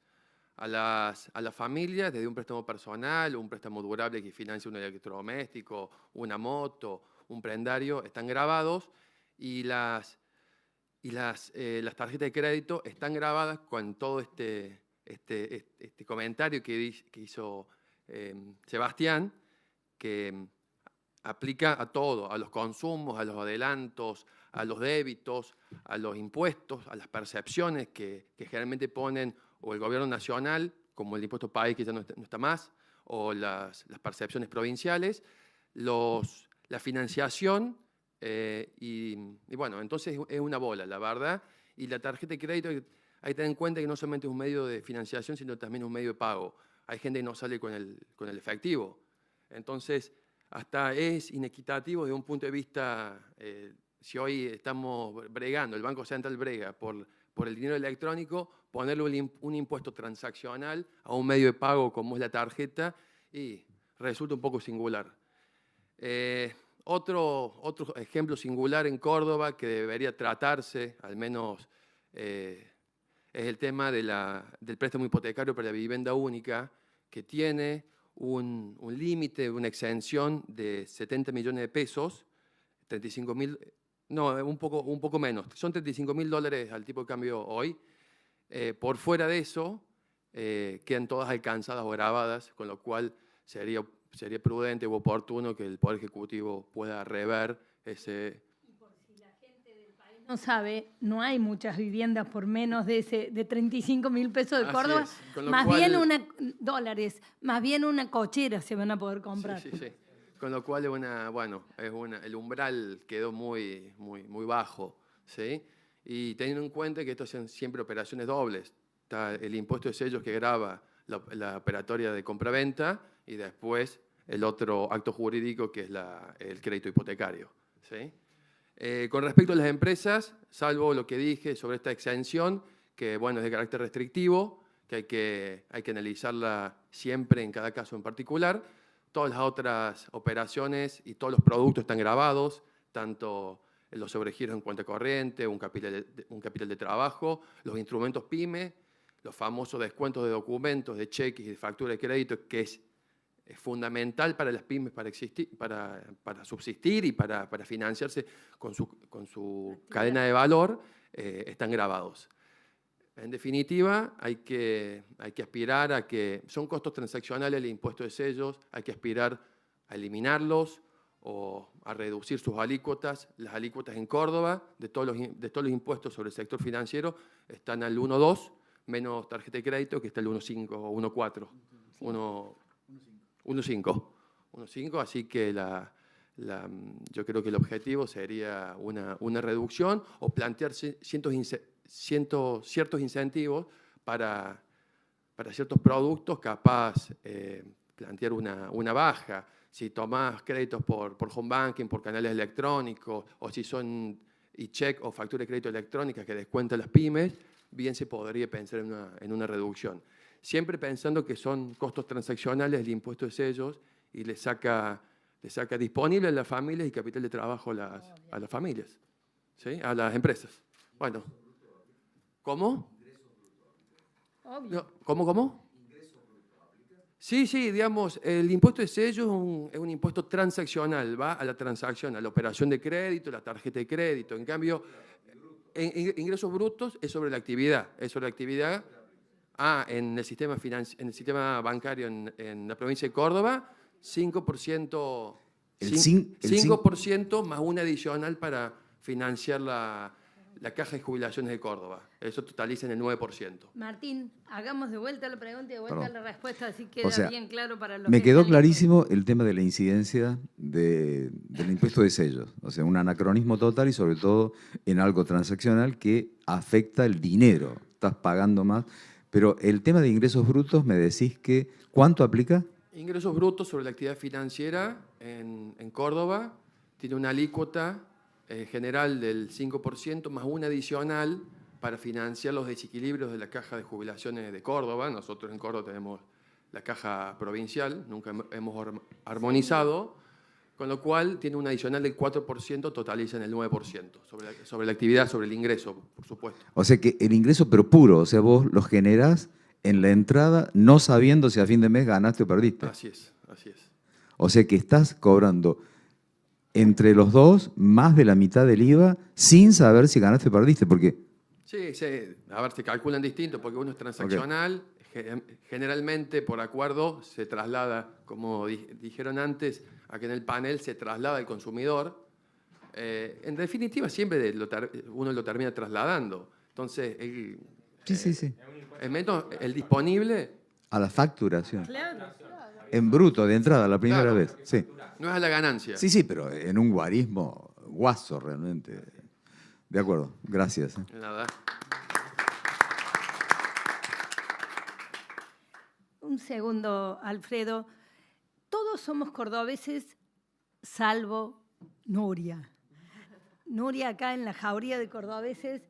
A las familias, desde un préstamo personal, un préstamo durable que financia un electrodoméstico, una moto, un prendario, están grabados y las tarjetas de crédito están grabadas con todo este comentario que hizo Sebastián, que aplica a todo, a los consumos, a los adelantos, a los débitos, a los impuestos, a las percepciones que generalmente ponen o el gobierno nacional como el impuesto país, que ya no está más, o las percepciones provinciales, la financiación, y bueno, entonces es una bola, la verdad. Y la tarjeta de crédito, hay que tener en cuenta que no solamente es un medio de financiación, sino también un medio de pago. Hay gente que no sale con el efectivo. Entonces, hasta es inequitativo desde un punto de vista, si hoy estamos bregando, el Banco Central brega por el dinero electrónico, ponerle un impuesto transaccional a un medio de pago como es la tarjeta, y resulta un poco singular. Otro ejemplo singular en Córdoba que debería tratarse, al menos, es el tema del préstamo hipotecario para la vivienda única, que tiene un límite, una exención de 70 millones de pesos, 35.000, no, un poco menos, son $35.000 al tipo de cambio hoy. Por fuera de eso, quedan todas alcanzadas o grabadas, con lo cual sería prudente u oportuno que el Poder Ejecutivo pueda rever ese. Y por si la gente del país no sabe, no hay muchas viviendas por menos de 35.000 pesos de Córdoba. Más dólares, más bien una cochera se van a poder comprar. Sí. Con lo cual el umbral quedó muy bajo, ¿sí? Y teniendo en cuenta que estos son siempre operaciones dobles. Está el impuesto de sellos que grava la operatoria de compraventa y después el otro acto jurídico que es el crédito hipotecario, ¿sí? Con respecto a las empresas, salvo lo que dije sobre esta exención, que bueno, es de carácter restrictivo, que hay que analizarla siempre en cada caso en particular. Todas las otras operaciones y todos los productos están grabados, tanto los sobregiros en cuenta corriente, un capital de trabajo, los instrumentos PYME, los famosos descuentos de documentos, de cheques y de factura de crédito, que es fundamental para las pymes para subsistir y para financiarse con su cadena de valor, están grabados. En definitiva, hay que aspirar a que son costos transaccionales el impuesto de sellos, hay que aspirar a eliminarlos o a reducir sus alícuotas. Las alícuotas en Córdoba de todos los impuestos sobre el sector financiero están al 1,2, menos tarjeta de crédito, que está al 1,5 o 1,4. 1,5. Así que yo creo que el objetivo sería una reducción o plantearse ciertos incentivos para ciertos productos, capaz plantear una baja. Si tomás créditos por home banking, por canales electrónicos, o si son e-check o factura de crédito electrónica que descuentan las pymes, bien se podría pensar en una reducción. Siempre pensando que son costos transaccionales el impuesto de sellos y le saca disponible a las familias y capital de trabajo a las familias, ¿sí? A las empresas. Bueno, ¿cómo? No, ¿cómo? Sí, digamos, el impuesto de sellos es un impuesto transaccional, va a la transacción, a la operación de crédito, la tarjeta de crédito. En cambio, ingresos brutos es sobre la actividad, en el sistema bancario en la provincia de Córdoba, 5%, 5% más una adicional para financiar la caja de jubilaciones de Córdoba. Eso totaliza en el 9%. Martín, hagamos de vuelta la pregunta y de vuelta la respuesta, así queda bien claro para los me que quedó están clarísimo el tema de la incidencia del impuesto de sellos. O sea, un anacronismo total y sobre todo en algo transaccional que afecta el dinero. Estás pagando más. Pero el tema de ingresos brutos, me decís que ¿cuánto aplica? Ingresos brutos sobre la actividad financiera en Córdoba tiene una alícuota general del 5% más una adicional para financiar los desequilibrios de la caja de jubilaciones de Córdoba. Nosotros en Córdoba tenemos la caja provincial, nunca hemos armonizado, con lo cual tiene una adicional del 4%, totaliza en el 9% sobre la actividad, sobre el ingreso, por supuesto. O sea que el ingreso, pero puro, o sea, vos lo generás en la entrada no sabiendo si a fin de mes ganaste o perdiste. Así es. O sea que estás cobrando entre los dos más de la mitad del IVA sin saber si ganaste o perdiste, porque... Sí, a ver, se calculan distinto porque uno es transaccional, generalmente por acuerdo se traslada, como dijeron antes, a que en el panel se traslada al consumidor. En definitiva, siempre uno lo termina trasladando. Entonces, Sí. el disponible A la facturación. Claro. En bruto, de entrada, la primera Claro. vez. Sí. No es a la ganancia. Sí, sí, pero en un guarismo guaso realmente. De acuerdo, gracias. Nada. Un segundo, Alfredo. Todos somos cordobeses, salvo Nuria. Nuria acá en la jauría de cordobeses.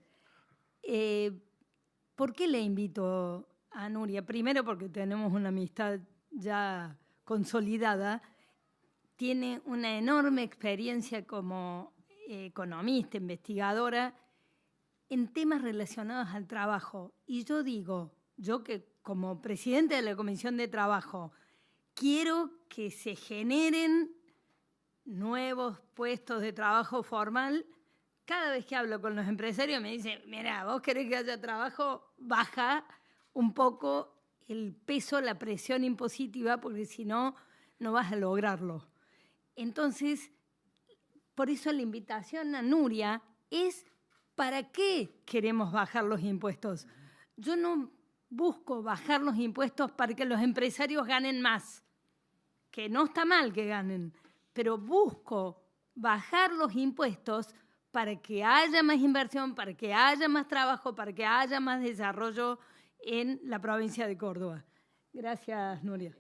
¿Por qué le invito a Nuria? Primero porque tenemos una amistad ya consolidada. Tiene una enorme experiencia como economista, investigadora, en temas relacionados al trabajo. Y yo digo, yo que como presidente de la Comisión de Trabajo, quiero que se generen nuevos puestos de trabajo formal. Cada vez que hablo con los empresarios me dicen, mira, vos querés que haya trabajo, baja un poco el peso, la presión impositiva, porque si no, no vas a lograrlo. Entonces, por eso la invitación a Nuria es, ¿para qué queremos bajar los impuestos? Yo no busco bajar los impuestos para que los empresarios ganen más, que no está mal que ganen, pero busco bajar los impuestos para que haya más inversión, para que haya más trabajo, para que haya más desarrollo en la provincia de Córdoba. Gracias, Nuria.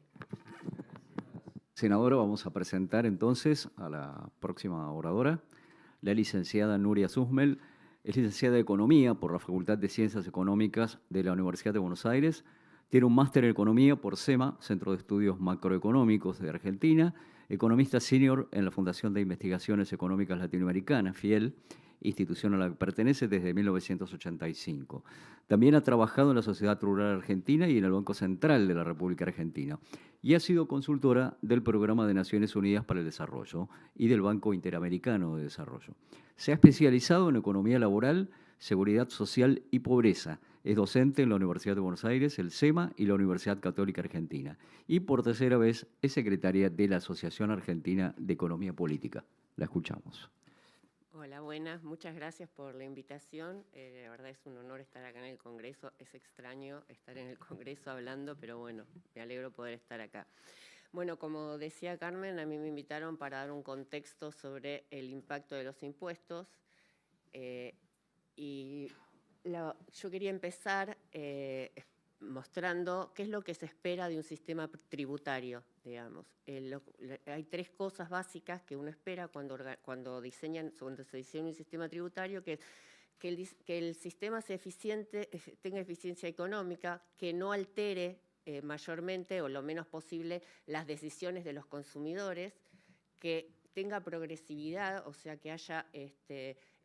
Senadora, vamos a presentar entonces a la próxima oradora, la licenciada Nuria Susmel. Es licenciada de Economía por la Facultad de Ciencias Económicas de la Universidad de Buenos Aires. Tiene un máster en Economía por CEMA, Centro de Estudios Macroeconómicos de Argentina. Economista senior en la Fundación de Investigaciones Económicas Latinoamericanas, FIEL, institución a la que pertenece desde 1985. También ha trabajado en la Sociedad Rural Argentina y en el Banco Central de la República Argentina. Y ha sido consultora del Programa de Naciones Unidas para el Desarrollo y del Banco Interamericano de Desarrollo. Se ha especializado en economía laboral, seguridad social y pobreza. Es docente en la Universidad de Buenos Aires, el CEMA y la Universidad Católica Argentina. Y por tercera vez es secretaria de la Asociación Argentina de Economía Política. La escuchamos. Hola, buenas. Muchas gracias por la invitación. La verdad es un honor estar acá en el Congreso. Es extraño estar en el Congreso hablando, pero bueno, me alegro poder estar acá. Bueno, como decía Carmen, a mí me invitaron para dar un contexto sobre el impacto de los impuestos. Yo quería empezar mostrando qué es lo que se espera de un sistema tributario, digamos. Hay tres cosas básicas que uno espera cuando se diseña un sistema tributario, que es que el sistema sea eficiente, tenga eficiencia económica, que no altere mayormente o lo menos posible las decisiones de los consumidores, que tenga progresividad, o sea, que haya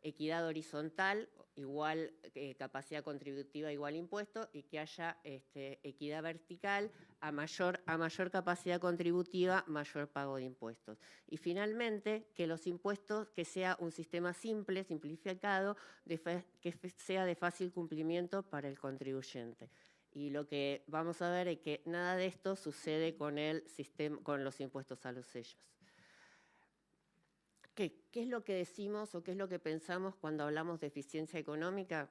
equidad horizontal, igual capacidad contributiva, igual impuesto, y que haya equidad vertical, a mayor capacidad contributiva, mayor pago de impuestos. Y finalmente, que los impuestos, que sea un sistema simple, simplificado, que sea de fácil cumplimiento para el contribuyente. Y lo que vamos a ver es que nada de esto sucede con los impuestos a los sellos. ¿Qué es lo que decimos o qué es lo que pensamos cuando hablamos de eficiencia económica?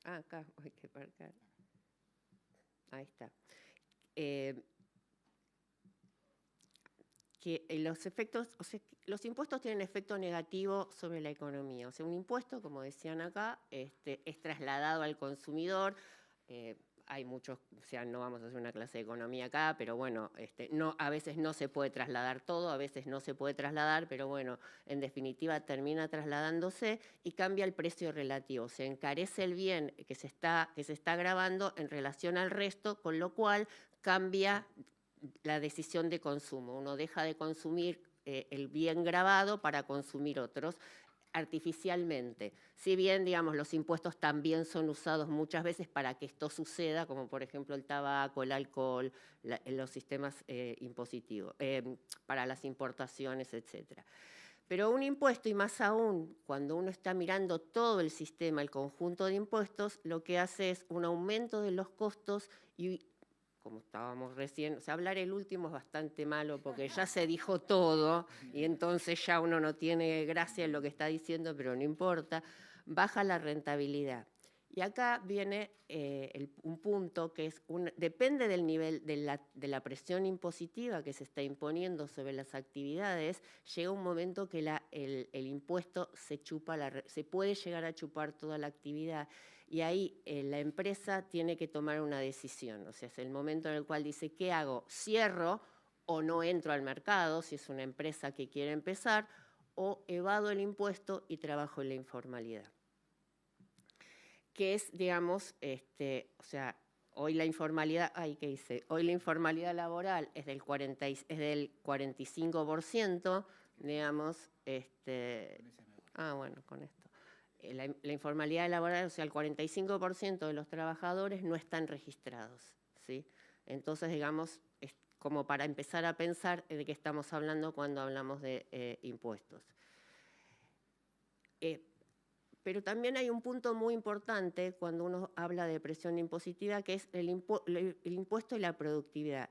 Acá, hay que marcar. Ahí está. Que los efectos, o sea, los impuestos tienen efecto negativo sobre la economía. O sea, un impuesto, como decían acá, es trasladado al consumidor. Hay muchos, o sea, no vamos a hacer una clase de economía acá, pero bueno, a veces no se puede trasladar todo, a veces no se puede trasladar, pero bueno, en definitiva termina trasladándose y cambia el precio relativo. Se encarece el bien que se está grabando en relación al resto, con lo cual cambia la decisión de consumo. Uno deja de consumir el bien grabado para consumir otros artificialmente. Si bien, digamos, los impuestos también son usados muchas veces para que esto suceda, como por ejemplo el tabaco, el alcohol, los sistemas impositivos, para las importaciones, etc. Pero un impuesto, y más aún cuando uno está mirando todo el sistema, el conjunto de impuestos, lo que hace es un aumento de los costos y, como estábamos recién, o sea, hablar el último es bastante malo porque ya se dijo todo y entonces ya uno no tiene gracia en lo que está diciendo, pero no importa, baja la rentabilidad. Y acá viene un punto que es depende del nivel de la presión impositiva que se está imponiendo sobre las actividades, llega un momento que el impuesto se puede llegar a chupar toda la actividad. Y ahí la empresa tiene que tomar una decisión. O sea, es el momento en el cual dice, ¿qué hago? ¿Cierro o no entro al mercado, si es una empresa que quiere empezar, o evado el impuesto y trabajo en la informalidad? Que es, digamos, o sea, hoy la informalidad, ¿qué hice? Hoy la informalidad laboral es del 45%, digamos, bueno, con esto. La informalidad laboral, o sea, el 45% de los trabajadores no están registrados, ¿sí? Entonces, digamos, es como para empezar a pensar de qué estamos hablando cuando hablamos de impuestos. Pero también hay un punto muy importante cuando uno habla de presión impositiva, que es el impuesto y la productividad.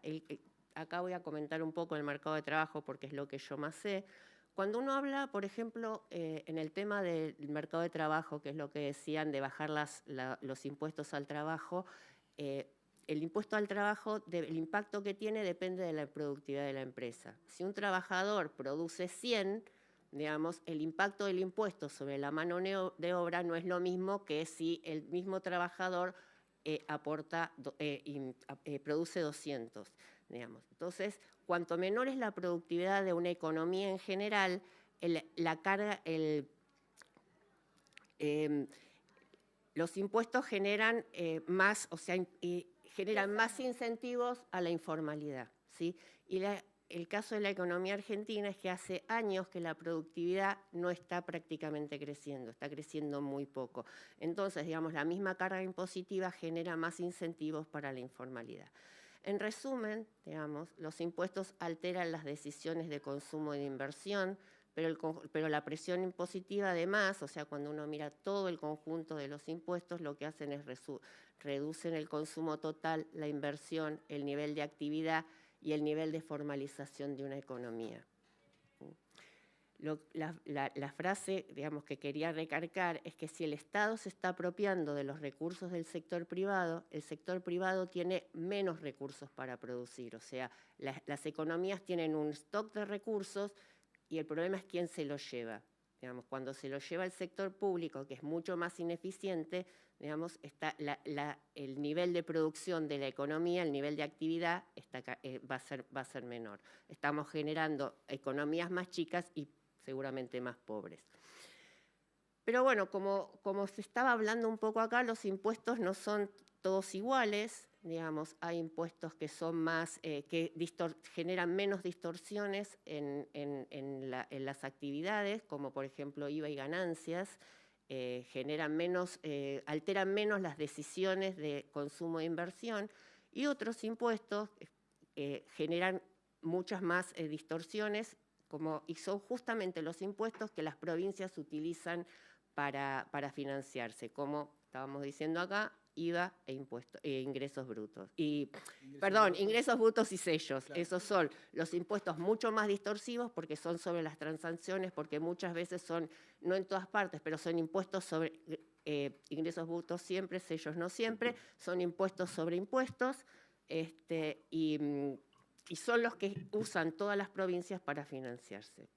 Acá voy a comentar un poco el mercado de trabajo porque es lo que yo más sé. Cuando uno habla, por ejemplo, en el tema del mercado de trabajo, que es lo que decían de bajar los impuestos al trabajo, el impuesto al trabajo, el impacto que tiene depende de la productividad de la empresa. Si un trabajador produce 100, digamos, el impacto del impuesto sobre la mano de obra no es lo mismo que si el mismo trabajador produce 200, digamos. Entonces, cuanto menor es la productividad de una economía en general, los impuestos generan más, o sea, generan más incentivos a la informalidad, ¿sí? Y el caso de la economía argentina es que hace años que la productividad no está prácticamente creciendo, está creciendo muy poco. Entonces, digamos, la misma carga impositiva genera más incentivos para la informalidad. En resumen, digamos, los impuestos alteran las decisiones de consumo y de inversión, pero la presión impositiva además, o sea, cuando uno mira todo el conjunto de los impuestos, lo que hacen es reducen el consumo total, la inversión, el nivel de actividad y el nivel de formalización de una economía. La frase, digamos, que quería recargar es que si el Estado se está apropiando de los recursos del sector privado, el sector privado tiene menos recursos para producir. O sea, las economías tienen un stock de recursos y el problema es quién se los lleva. Digamos, cuando se lo lleva el sector público, que es mucho más ineficiente, digamos, el nivel de producción de la economía, el nivel de actividad va a ser menor. Estamos generando economías más chicas y seguramente más pobres. Pero bueno, como se estaba hablando un poco acá, los impuestos no son todos iguales. Digamos, hay impuestos que son más, que generan menos distorsiones en las actividades, como por ejemplo IVA y ganancias, alteran menos las decisiones de consumo e inversión, y otros impuestos generan muchas más distorsiones, y son justamente los impuestos que las provincias utilizan para financiarse, como estábamos diciendo acá, IVA e ingresos brutos. Ingresos brutos y sellos. Claro. Esos son los impuestos mucho más distorsivos porque son sobre las transacciones, porque muchas veces son, no en todas partes, pero son impuestos sobre ingresos brutos siempre, sellos no siempre, son impuestos sobre impuestos, y son los que usan todas las provincias para financiarse.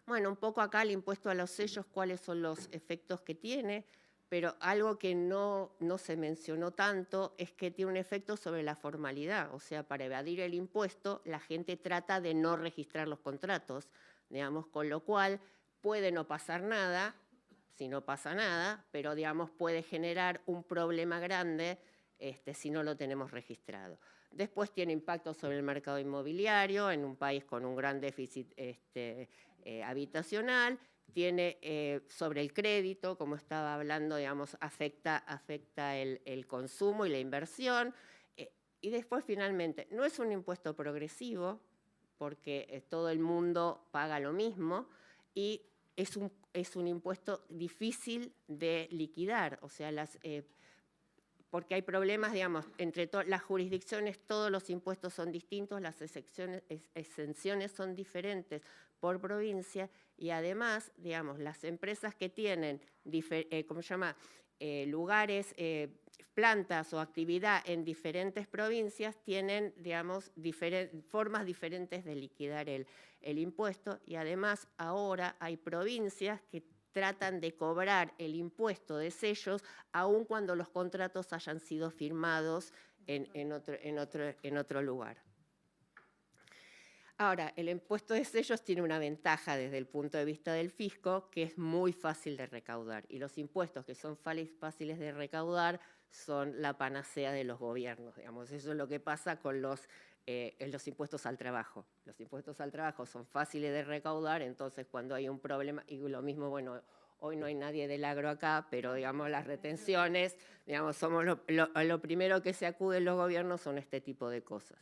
Bueno, un poco acá el impuesto a los sellos, cuáles son los efectos que tiene, pero algo que no se mencionó tanto es que tiene un efecto sobre la formalidad. O sea, para evadir el impuesto, la gente trata de no registrar los contratos, digamos, con lo cual puede no pasar nada, si no pasa nada, pero digamos, puede generar un problema grande si no lo tenemos registrado. Después tiene impacto sobre el mercado inmobiliario en un país con un gran déficit habitacional. Tiene sobre el crédito, como estaba hablando, digamos, afecta el consumo y la inversión. Y después, finalmente, no es un impuesto progresivo, porque todo el mundo paga lo mismo, y es un impuesto difícil de liquidar. O sea, porque hay problemas, digamos, entre las jurisdicciones, todos los impuestos son distintos, las exenciones son diferentes por provincia, Y además, digamos, las empresas que tienen, lugares, plantas o actividad en diferentes provincias tienen, digamos, formas diferentes de liquidar el impuesto, y además ahora hay provincias que tratan de cobrar el impuesto de sellos aun cuando los contratos hayan sido firmados en otro lugar. Ahora, el impuesto de sellos tiene una ventaja desde el punto de vista del fisco, que es muy fácil de recaudar. Y los impuestos que son fáciles de recaudar son la panacea de los gobiernos, digamos. Eso es lo que pasa con los impuestos al trabajo. Los impuestos al trabajo son fáciles de recaudar, entonces cuando hay un problema, y lo mismo, bueno, hoy no hay nadie del agro acá, pero digamos las retenciones, digamos, somos lo primero que se acuden los gobiernos son este tipo de cosas.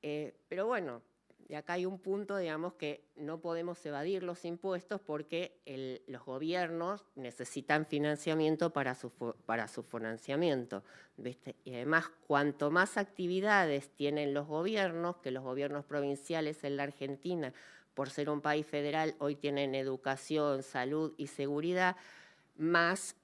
Pero bueno, y acá hay un punto, digamos, que no podemos evadir los impuestos porque los gobiernos necesitan financiamiento para su financiamiento, ¿viste? Y además, cuanto más actividades tienen los gobiernos, que los gobiernos provinciales en la Argentina, por ser un país federal, hoy tienen educación, salud y seguridad, más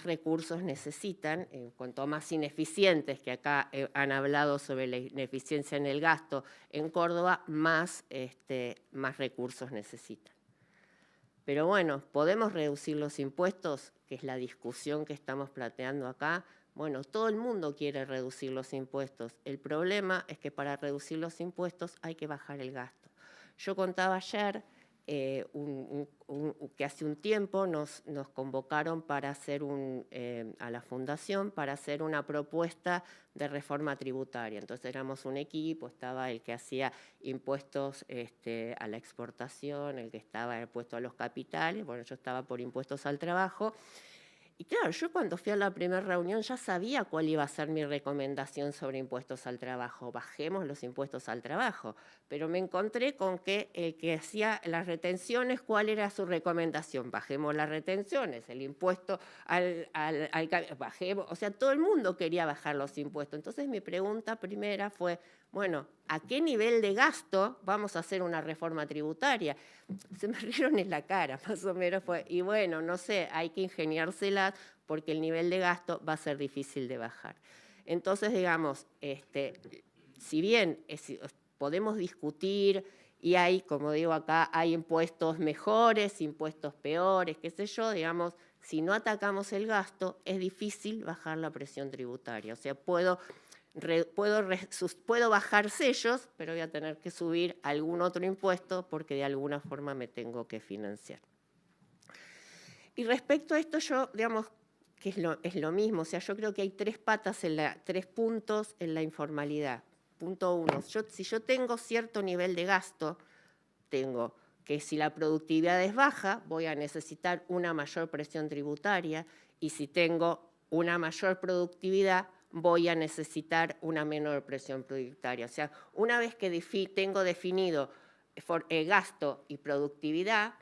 recursos necesitan, cuanto más ineficientes, que acá han hablado sobre la ineficiencia en el gasto en Córdoba, más recursos necesitan. Pero bueno, ¿podemos reducir los impuestos? Que es la discusión que estamos planteando acá. Bueno, todo el mundo quiere reducir los impuestos. El problema es que para reducir los impuestos hay que bajar el gasto. Yo contaba ayer que hace un tiempo nos convocaron para hacer a la Fundación para hacer una propuesta de reforma tributaria. Entonces éramos un equipo, estaba el que hacía impuestos a la exportación, el que estaba impuesto a los capitales, bueno, yo estaba por impuestos al trabajo. Y claro, yo cuando fui a la primera reunión ya sabía cuál iba a ser mi recomendación sobre impuestos al trabajo. Bajemos los impuestos al trabajo. Pero me encontré con que el que hacía las retenciones, ¿cuál era su recomendación? Bajemos las retenciones, el impuesto bajemos. O sea, todo el mundo quería bajar los impuestos. Entonces mi pregunta primera fue, bueno, ¿a qué nivel de gasto vamos a hacer una reforma tributaria? Se me rieron en la cara, más o menos fue, y bueno, no sé, hay que ingeniárselas porque el nivel de gasto va a ser difícil de bajar. Entonces, digamos, si bien podemos discutir y hay, como digo acá, hay impuestos mejores, impuestos peores, qué sé yo, digamos, si no atacamos el gasto, es difícil bajar la presión tributaria. O sea, puedo bajar sellos, pero voy a tener que subir algún otro impuesto porque de alguna forma me tengo que financiar. Y respecto a esto, yo, digamos, que es lo mismo. O sea, yo creo que hay tres puntos en la informalidad. Punto uno, si yo tengo cierto nivel de gasto, tengo que si la productividad es baja, voy a necesitar una mayor presión tributaria, y si tengo una mayor productividad, voy a necesitar una menor presión tributaria. O sea, una vez que tengo definido gasto y productividad,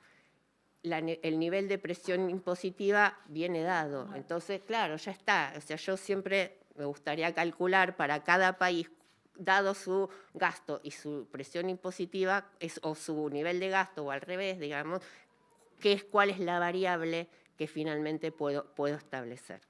el nivel de presión impositiva viene dado. Entonces, claro, ya está. O sea, yo siempre me gustaría calcular para cada país, dado su gasto y su presión impositiva, o su nivel de gasto, o al revés, digamos, cuál es la variable que finalmente puedo establecer.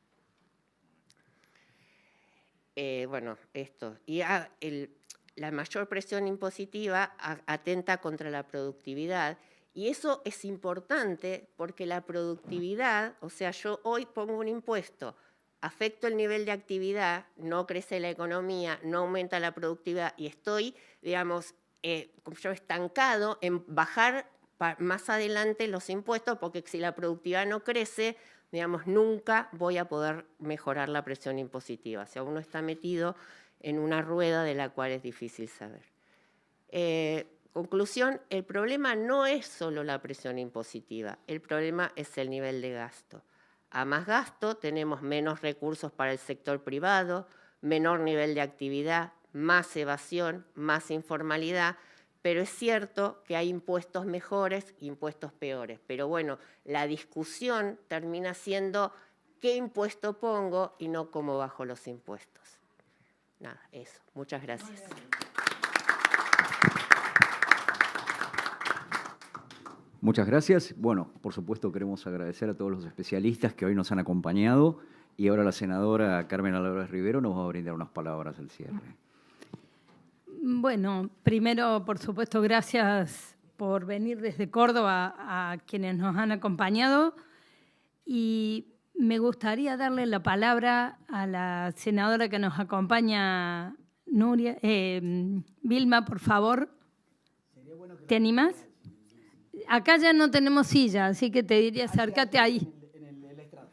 Bueno, esto. Y la mayor presión impositiva atenta contra la productividad, y eso es importante porque la productividad, o sea, yo hoy pongo un impuesto, afecto el nivel de actividad, no crece la economía, no aumenta la productividad, y estoy, digamos, yo estancado en bajar más adelante los impuestos, porque si la productividad no crece, digamos, nunca voy a poder mejorar la presión impositiva. O sea, uno está metido en una rueda de la cual es difícil saber. Conclusión, el problema no es solo la presión impositiva, el problema es el nivel de gasto. A más gasto tenemos menos recursos para el sector privado, menor nivel de actividad, más evasión, más informalidad, pero es cierto que hay impuestos mejores e impuestos peores. Pero bueno, la discusión termina siendo qué impuesto pongo y no cómo bajo los impuestos. Nada, eso. Muchas gracias. Muchas gracias. Bueno, por supuesto queremos agradecer a todos los especialistas que hoy nos han acompañado y ahora la senadora Carmen Álvarez Rivero nos va a brindar unas palabras al cierre. Bueno, primero, por supuesto, gracias por venir desde Córdoba a quienes nos han acompañado y me gustaría darle la palabra a la senadora que nos acompaña, Nuria. Vilma, por favor. ¿Te animas? Acá ya no tenemos silla, así que te diría acércate ahí. En el estrado.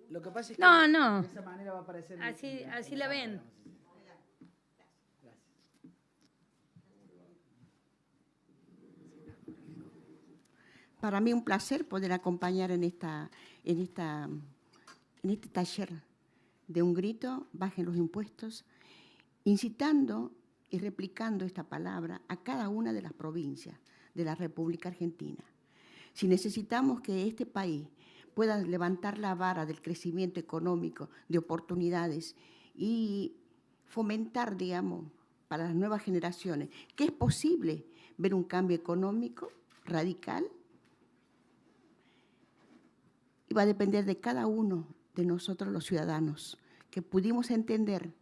Lo que pasa es que No. de esa manera va a aparecer... Así la ven. Para mí un placer poder acompañar en este taller de un grito, bajen los impuestos, incitando y replicando esta palabra a cada una de las provincias de la República Argentina. Si necesitamos que este país pueda levantar la vara del crecimiento económico, de oportunidades y fomentar, digamos, para las nuevas generaciones, que es posible ver un cambio económico radical, y va a depender de cada uno de nosotros los ciudadanos, que pudimos entender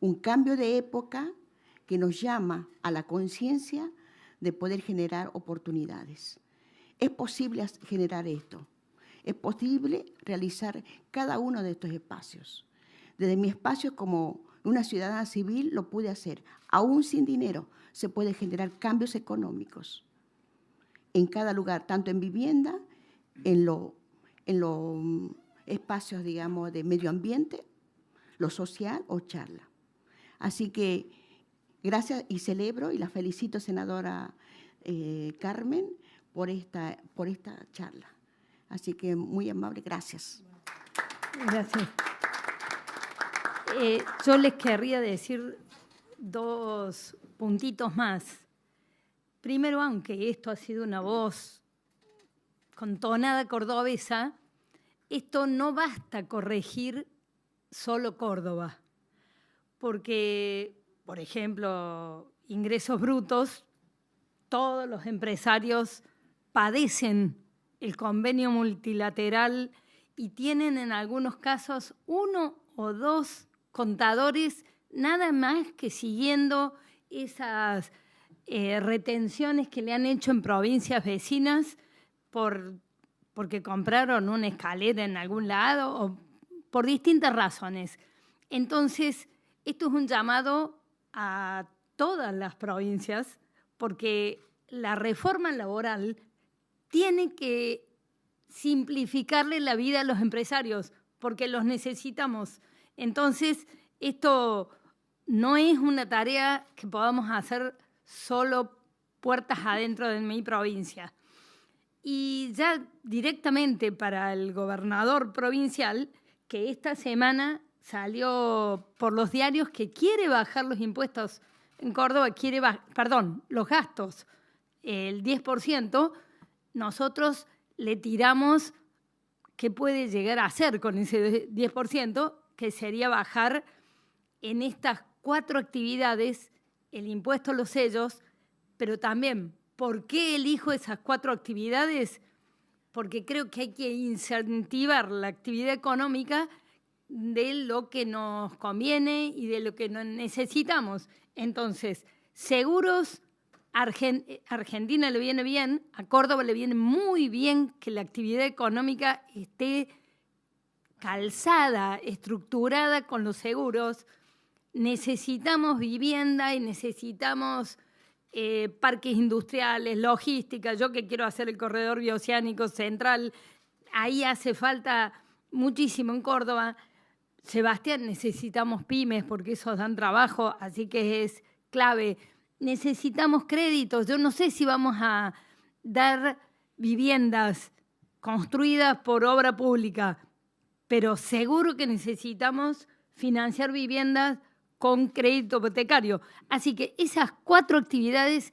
un cambio de época que nos llama a la conciencia de poder generar oportunidades. Es posible generar esto, es posible realizar cada uno de estos espacios. Desde mi espacio como una ciudadana civil lo pude hacer. Aún sin dinero se puede generar cambios económicos en cada lugar, tanto en vivienda, en los espacios, digamos, de medio ambiente, lo social o charla. Así que gracias y celebro y la felicito, senadora Carmen, por esta charla. Así que muy amable, gracias. Gracias. Yo les querría decir 2 puntitos más. Primero, aunque esto ha sido una voz con tonada cordobesa, esto no basta corregir solo Córdoba, porque, por ejemplo, ingresos brutos, todos los empresarios padecen el convenio multilateral y tienen en algunos casos 1 o 2 contadores nada más que siguiendo esas retenciones que le han hecho en provincias vecinas porque compraron una escalera en algún lado o por distintas razones. Entonces, esto es un llamado a todas las provincias porque la reforma laboral tiene que simplificarle la vida a los empresarios porque los necesitamos. Entonces, esto no es una tarea que podamos hacer solo puertas adentro de mi provincia. Y ya directamente para el gobernador provincial, que esta semana salió por los diarios que quiere bajar los impuestos en Córdoba, los gastos, el 10%, nosotros le tiramos qué puede llegar a hacer con ese 10%, que sería bajar en estas 4 actividades el impuesto a los sellos, pero también, ¿por qué elijo esas 4 actividades? Porque creo que hay que incentivar la actividad económica de lo que nos conviene y de lo que necesitamos. Entonces, seguros, Argentina le viene bien, a Córdoba le viene muy bien que la actividad económica esté calzada, estructurada con los seguros. Necesitamos vivienda y necesitamos parques industriales, logística. Yo que quiero hacer el corredor bioceánico central, ahí hace falta muchísimo en Córdoba. Sebastián, necesitamos pymes porque esos dan trabajo, así que es clave. Necesitamos créditos. Yo no sé si vamos a dar viviendas construidas por obra pública, pero seguro que necesitamos financiar viviendas con crédito hipotecario. Así que esas 4 actividades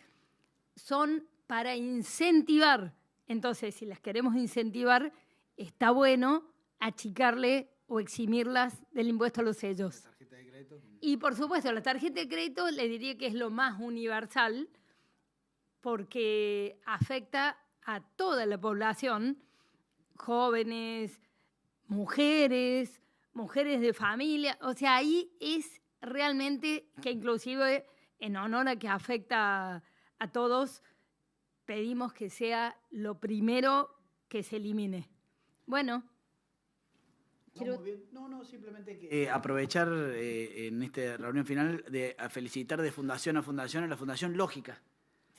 son para incentivar. Entonces, si las queremos incentivar, está bueno achicarle o eximirlas del impuesto a los sellos. ¿Tarjeta de crédito? Y, por supuesto, la tarjeta de crédito le diría que es lo más universal porque afecta a toda la población, jóvenes, mujeres de familia. O sea, ahí es realmente que inclusive en honor a que afecta a todos, pedimos que sea lo primero que se elimine. Bueno. No, simplemente que aprovechar en esta reunión final de felicitar de fundación a fundación a la Fundación Lógica.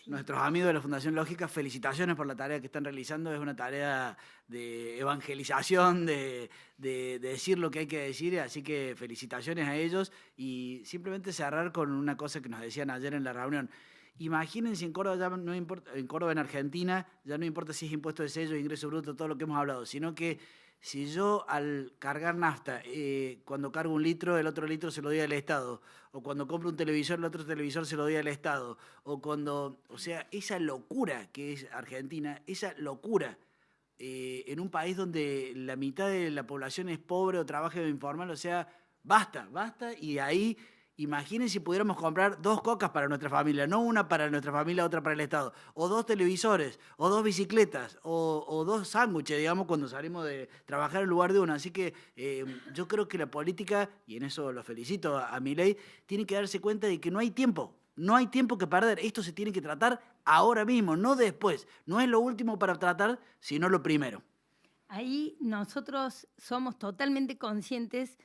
Sí. Nuestros amigos de la Fundación Lógica, felicitaciones por la tarea que están realizando. Es una tarea de evangelización, de decir lo que hay que decir, así que felicitaciones a ellos. Y simplemente cerrar con una cosa que nos decían ayer en la reunión. Imagínense en Córdoba, ya no importa, en Córdoba, en Argentina, ya no importa si es impuesto de sello, ingreso bruto, todo lo que hemos hablado, sino que si yo al cargar nafta, cuando cargo un litro, el otro litro se lo doy al Estado, o cuando compro un televisor, el otro televisor se lo doy al Estado, o sea, esa locura que es Argentina, esa locura en un país donde la mitad de la población es pobre o trabaja informal, o sea, basta, y ahí... Imaginen si pudiéramos comprar 2 cocas para nuestra familia, no una para nuestra familia, otra para el Estado, o 2 televisores, o 2 bicicletas, o 2 sándwiches, digamos, cuando salimos de trabajar en lugar de una. Así que yo creo que la política, y en eso lo felicito a Milei, tiene que darse cuenta de que no hay tiempo que perder. Esto se tiene que tratar ahora mismo, no después. No es lo último para tratar, sino lo primero. Ahí nosotros somos totalmente conscientes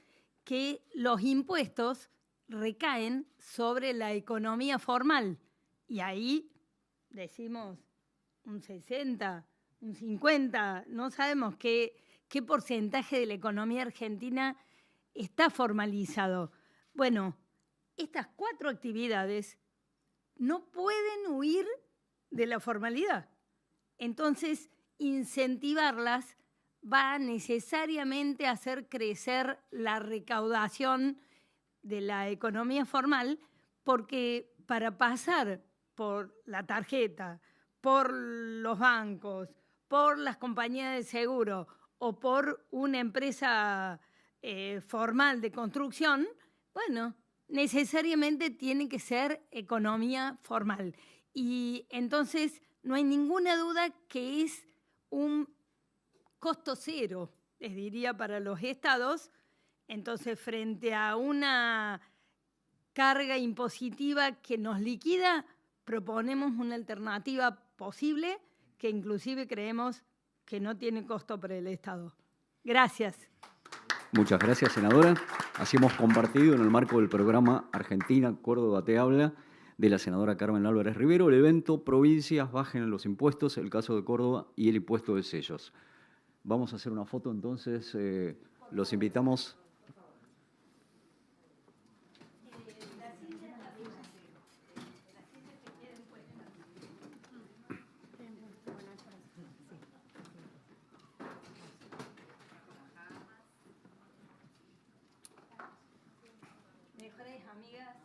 que los impuestos recaen sobre la economía formal y ahí decimos un 60, un 50, no sabemos qué porcentaje de la economía argentina está formalizado. Bueno, estas 4 actividades no pueden huir de la formalidad. Entonces, incentivarlas va necesariamente a hacer crecer la recaudación de la economía formal, porque para pasar por la tarjeta, por los bancos, por las compañías de seguro o por una empresa formal de construcción, bueno, necesariamente tiene que ser economía formal. Y entonces no hay ninguna duda que es un costo cero, les diría, para los estados. Entonces, frente a una carga impositiva que nos liquida, proponemos una alternativa posible que inclusive creemos que no tiene costo para el Estado. Gracias. Muchas gracias, senadora. Así hemos compartido en el marco del programa Argentina, Córdoba te habla, de la senadora Carmen Álvarez Rivero, el evento Provincias bajen los impuestos, el caso de Córdoba y el impuesto de sellos. Vamos a hacer una foto, entonces los invitamos. Mejores amigas.